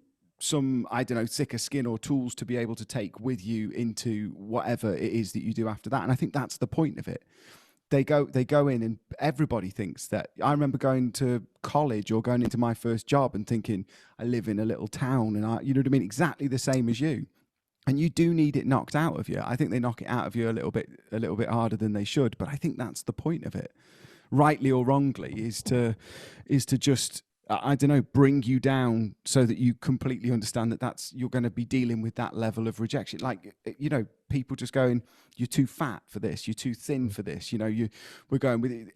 I don't know, thicker skin or tools to be able to take with you into whatever it is that you do after that. And I think that's the point of it. They go in and everybody thinks that. I remember going to college or going into my first job and thinking, I live in a little town, and you know what I mean? Exactly the same as you. And you do need it knocked out of you. I think they knock it out of you a little bit harder than they should. But I think that's the point of it, rightly or wrongly, is to just, I don't know, bring you down so that you completely understand that you're going to be dealing with that level of rejection. Like, you know, people just going, you're too fat for this, you're too thin for this. You know, we're going with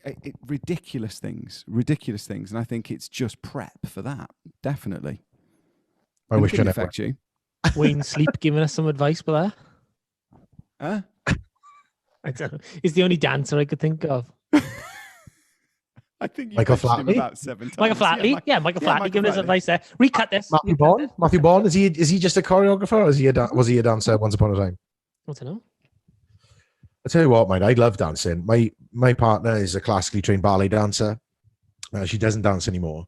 ridiculous things. And I think it's just prep for that. Definitely. I wish it affect you. Wayne Sleep giving us some advice for that. I don't know. He's the only dancer I could think of. I think you Michael mentioned him about 7 times. Michael Flatley. Yeah, Michael Flatley giving us advice there. Recut this. Matthew Bond. Is he just a choreographer, or was he a dancer once upon a time? I don't know. I tell you what, mate, I love dancing. My partner is a classically trained ballet dancer. She doesn't dance anymore,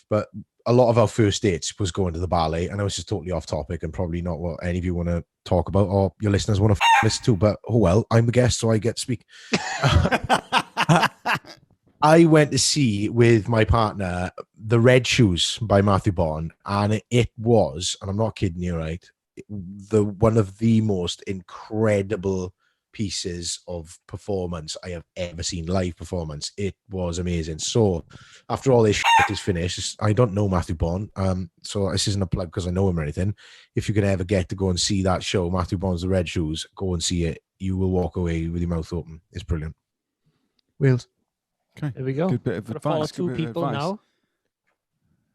but a lot of our first dates was going to the ballet. I know it's just totally off topic and probably not what any of you want to talk about or your listeners want to listen to, but oh well, I'm the guest, so I get to speak. I went to see with my partner The Red Shoes by Matthew Bond, and it was, and I'm not kidding you, right, one of the most incredible pieces of performance I have ever seen, live performance. It was amazing. So after all this shit is finished, I don't know Matthew Bond, so this isn't a plug because I know him or anything. If you can ever get to go and see that show, Matthew Bond's The Red Shoes, go and see it. You will walk away with your mouth open. It's brilliant. Wheels. Okay. There we go. Good bit of advice. Follow 2 people now.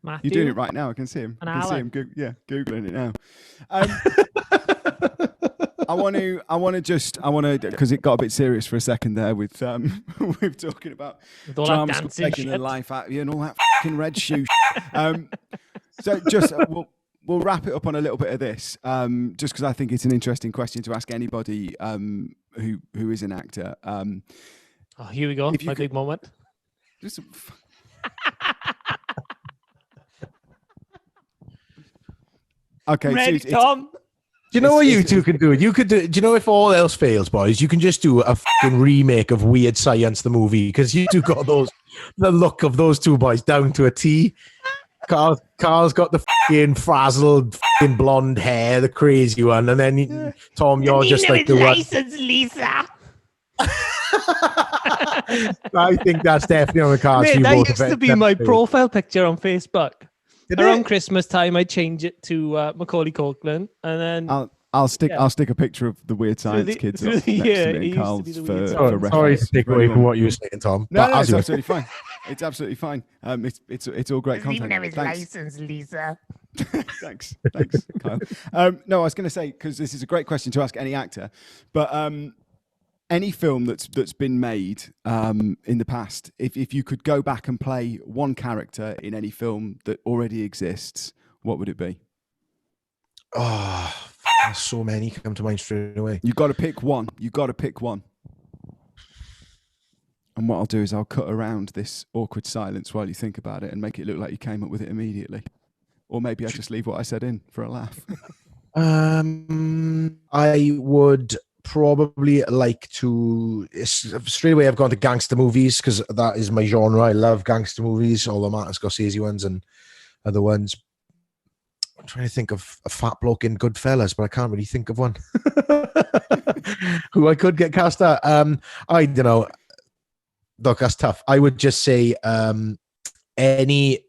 Matthew. You're doing it right now. I can see him. And I can Alan. see him. Googling it now. I want to, because it got a bit serious for a second there with talking about drama school taking the life out of you and all that fucking red shoe. So just we'll wrap it up on a little bit of this, just because I think it's an interesting question to ask anybody who is an actor. Here we go. My big moment. Just, okay, Ready, so Tom? Do you know what you two can do? You could do. Do you know if all else fails, boys, you can just do a fucking remake of Weird Science, the movie, because you two got the look of those two boys down to a T. Carl's got the fucking frazzled fucking blonde hair, the crazy one, and then Tom, you're just like the license, Lisa. I think that's definitely on the cards. Mate, that used to be my profile picture on Facebook. Around Christmas time, I change it to Macaulay Culkin, and then I'll stick a picture of the Weird Science kids up next to me and Carl's for sorry to take away from what you were saying, Tom. No, it's absolutely fine. It's absolutely fine. It's all great content. His name is License, Lisa. Thanks, Kyle. No, I was going to say, because this is a great question to ask any actor, but any film that's been made in the past, if you could go back and play one character in any film that already exists, what would it be? Oh, there's so many come to mind straight away. You got to pick one. And what I'll do is I'll cut around this awkward silence while you think about it and make it look like you came up with it immediately. Or maybe I just leave what I said in for a laugh. I would probably like to straight away. I've gone to gangster movies because that is my genre. I love gangster movies, all the Martin Scorsese ones and other ones. I'm trying to think of a fat bloke in Goodfellas, but I can't really think of one who I could get cast at. I don't know. Look, that's tough. I would just say any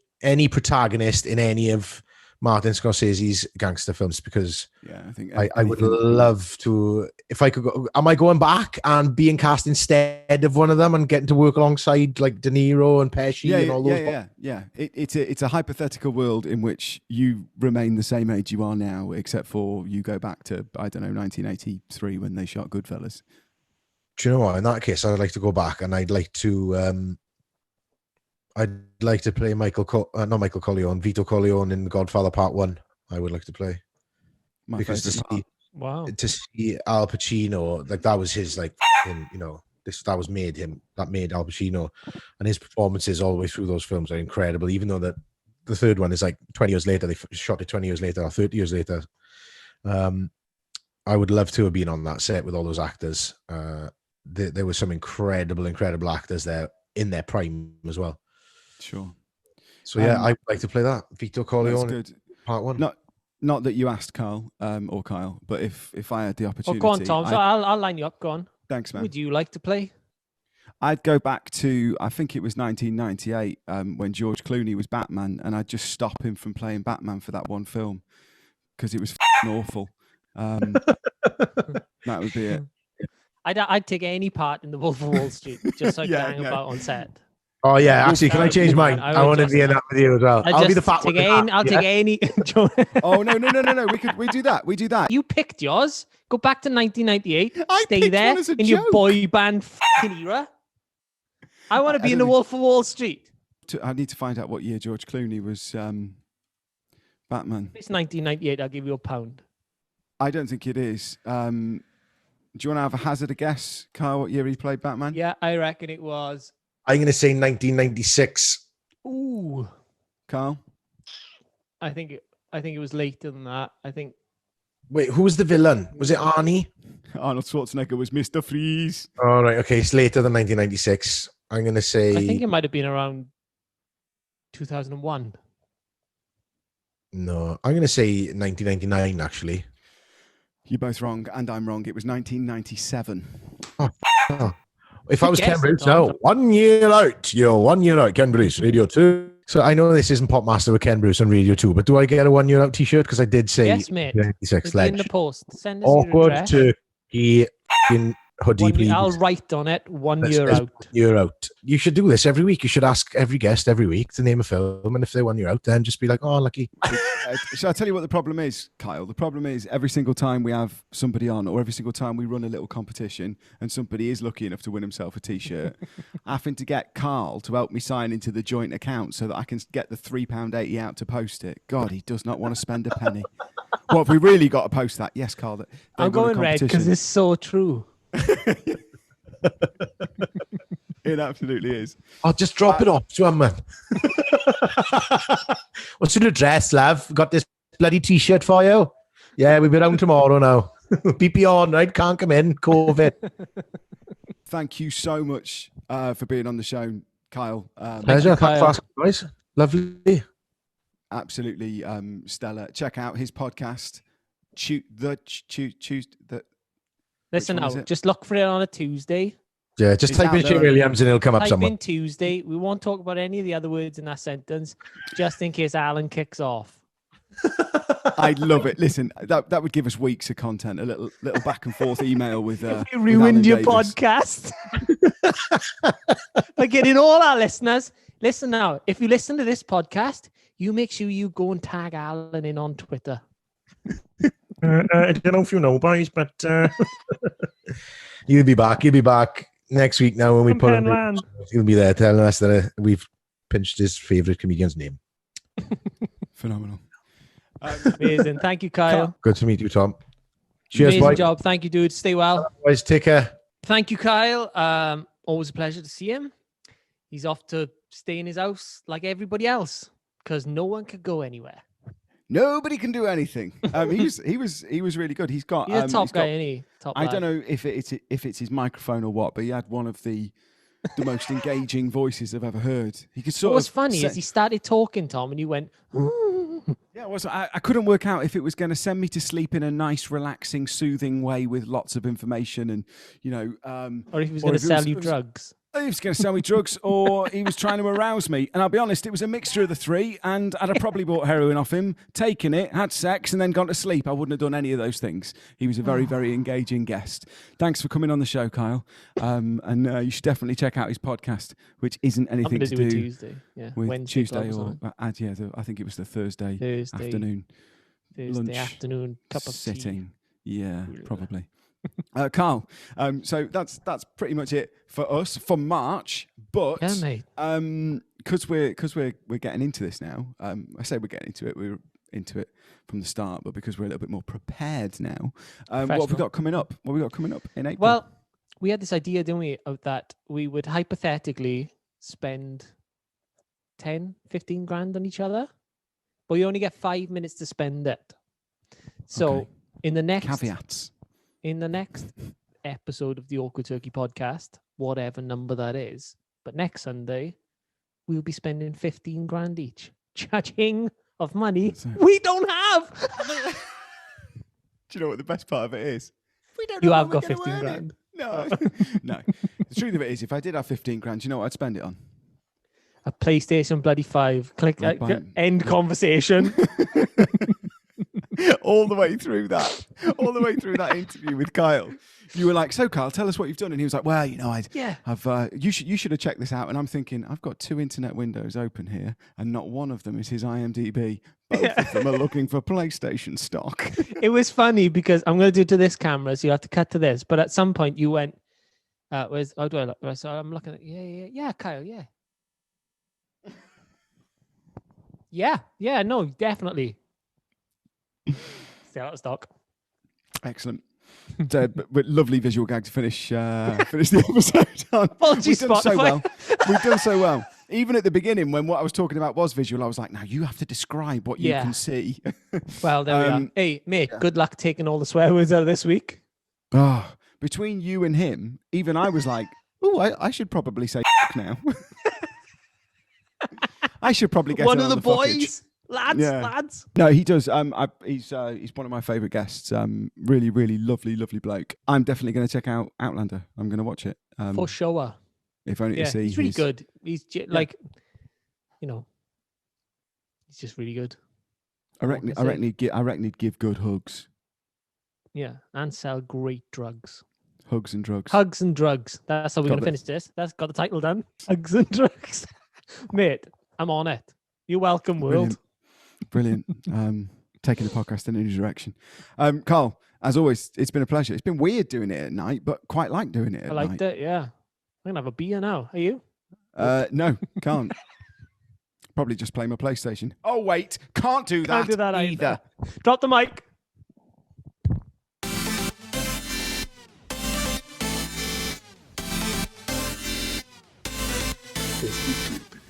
protagonist in any of Martin Scorsese's gangster films, because I think I would love to, if I could go. Am I going back and being cast instead of one of them and getting to work alongside like De Niro and Pesci and all those? Yeah. It's a hypothetical world in which you remain the same age you are now, except for you go back to, I don't know, 1983 when they shot Goodfellas. Do you know what? In that case, I'd like to go back and I'd like to play Vito Corleone in Godfather Part 1. I would like to play. Because to see Al Pacino, like that was his, like, that made Al Pacino, and his performances all the way through those films are incredible. Even though that the third one is like 20 years later, they shot it 20 years later or 30 years later. I would love to have been on that set with all those actors. There were some incredible actors there in their prime as well. Sure. So I would like to play that Vito Corleone Part 1. Not that you asked Carl or Kyle, but if I had the opportunity, go on, Tom. So I'll line you up. Go on. Thanks, man. Who would you like to play? I'd go back to, I think it was 1998 when George Clooney was Batman, and I'd just stop him from playing Batman for that one film because it was awful. That would be it. I'd take any part in The Wolf of Wall Street just so I can hang about on set. Oh yeah, actually, can I change mine? I want to be in that video as well. I'll be the fat one. I'll take any. Oh no! We do that. You picked yours. Go back to 1998. Stay there in your boy band fucking era. I want to be in The Wolf of Wall Street. I need to find out what year George Clooney was Batman. It's 1998. I'll give you £1. I don't think it is. Do you want to have a hazard a guess, Kyle, what year he played Batman? Yeah, I reckon it was. I'm going to say 1996. Ooh. Kyle? I think it was later than that. Wait, who was the villain? Was it Arnie? Arnold Schwarzenegger was Mr. Freeze. All right, okay, it's later than 1996. I'm going to say... I think it might have been around 2001. No, I'm going to say 1999, actually. You're both wrong, and I'm wrong. It was 1997. Oh. If I was Ken Bruce, no. 1 year out. You're 1 year out, Ken Bruce, Radio 2. So I know this isn't Popmaster with Ken Bruce on Radio 2, but do I get a 1 year out t-shirt? Because I did say... Yes, mate. 96 in the post. Send us awkward your turkey hoodie, please. I'll write on it 1 year out. 1 year out. You should do this every week. You should ask every guest every week to name a film, and if they're 1 year out, then just be like, oh, lucky. Shall I tell you what the problem is, Kyle? The problem is every single time we have somebody on, or every single time we run a little competition and somebody is lucky enough to win himself a t-shirt, having to get Carl to help me sign into the joint account so that I can get the £3.80 out to post it. God, he does not want to spend a penny. What have we really got to post that? Yes, Carl. I'm going red because it's so true. It absolutely is. I'll just drop it off to him, man. What's your address, love? Got this bloody t-shirt for you. Yeah, we'll be down tomorrow now. PP on, right? Can't come in. COVID. Thank you so much for being on the show, Kyle. Pleasure. Kyle. Thanks, guys. Lovely. Absolutely stellar. Check out his podcast. Listen one is now, it? just look for it on a Tuesday. Yeah, just It's type out in there. Jay Williams and it'll come up Type somewhere. in Tuesday. We won't talk about any of the other words in that sentence, just in case Alan kicks off. I love it. Listen, that would give us weeks of content. A little back and forth email with. If we with ruined Alan your Davis. podcast by getting all our listeners. Listen now, if you listen to this podcast, you make sure you go and tag Alan in on Twitter. I don't know if you know, boys, but You'll be back. You'll be back next week now when we put him. Penland. He'll be there telling us that we've pinched his favorite comedian's name. Phenomenal. Amazing. Thank you, Kyle. Good to meet you, Tom. Cheers, Amazing boy. job. Thank you, dude. Stay well. Guys, take care. Thank you, Kyle. Always a pleasure to see him. He's off to stay in his house like everybody else because no one could go anywhere. Nobody can do anything. He was really good. He's got. He's a top he's got- guy, isn't he? Top I lad. don't know if it's his microphone or what, but he had one of the most engaging voices I've ever heard. He could sort What was of funny se- is he started talking, Tom, and you went, Yeah, I couldn't work out if it was going to send me to sleep in a nice, relaxing, soothing way with lots of information, and or if he was or going if to it sell was- you it was- drugs. he was going to sell me drugs, or he was trying to arouse me. And I'll be honest, it was a mixture of the three, and I'd have probably bought heroin off him, taken it, had sex, and then gone to sleep. I wouldn't have done any of those things. He was a very, very engaging guest. Thanks for coming on the show, Kyle. And you should definitely check out his podcast, which isn't I'm anything going to to do it do Tuesday. Yeah, with Wednesday Tuesday club or I think it was the Thursday afternoon Thursday lunch afternoon cup of tea. sitting. Yeah, probably. Carl, so that's pretty much it for us for March. But Yeah, mate. because we're getting into this now. I say we're getting into it. We were into it from the start, but because we're a little bit more prepared now, what have we Professional. got coming up? What have we got coming up in April? Well, we had this idea, didn't we, of that we would hypothetically spend 10, 15 grand on each other, but you only get 5 minutes to spend it. So Okay. in the next caveats. episode of the Awkward Turkey podcast, whatever number that is, but next Sunday, we'll be spending 15 grand each. Cha-ching of money So- we don't have. Do you know what the best part of it is? We don't You know have when got we're gonna 15 earn it. grand. No. The truth of it is, if I did have 15 grand, do you know what I'd spend it on? A PlayStation bloody 5. Click Right, fine. end conversation. all the way through that interview with Kyle, you were like, "So, Kyle, tell us what you've done." And he was like, "Well, Yeah. you should have checked this out." And I'm thinking, I've got 2 internet windows open here, and not one of them is his IMDb. Both of them are looking for PlayStation stock. It was funny because I'm going to do it to this camera, so you have to cut to this. But at some point, you went, "Where's? How do I look?" So I'm looking at, yeah, Kyle, yeah, yeah, no, definitely. Stay out of stock. Excellent. But lovely visual gag to finish the episode on. Apologies, We've done so Spotify. well. We've done so well. Even at the beginning, when what I was talking about was visual, I was like, "Now you have to describe what you Yeah. can see." Well, there we are. Hey, mate, good luck taking all the swear words out of this week. Oh, between you and him, even I was like, "Oh, I should probably say now." I should probably get One in of on the fuckage. boys, lads. No, he does. He's one of my favourite guests. Really, really lovely bloke. I'm definitely going to check out Outlander. I'm going to watch it. For sure. If only Yeah, to see. he's really his- good. He's like, he's just really good. I What can reckon, I say? I reckon he'd give good hugs, Yeah, and sell great drugs. hugs and drugs. Hugs and drugs. That's how we're Got going to it. finish this. That's got the title done. Hugs and drugs. Mate, I'm on it. You're welcome, world. Brilliant. Taking the podcast in a new direction. Carl, as always, it's been a pleasure. It's been weird doing it at night, but quite like doing it at I liked night. it, yeah. I'm going to have a beer now. Are you? No, can't. Probably just play my PlayStation. Oh, wait. Can't do that, Can't do that either. Drop the mic. Facebook group.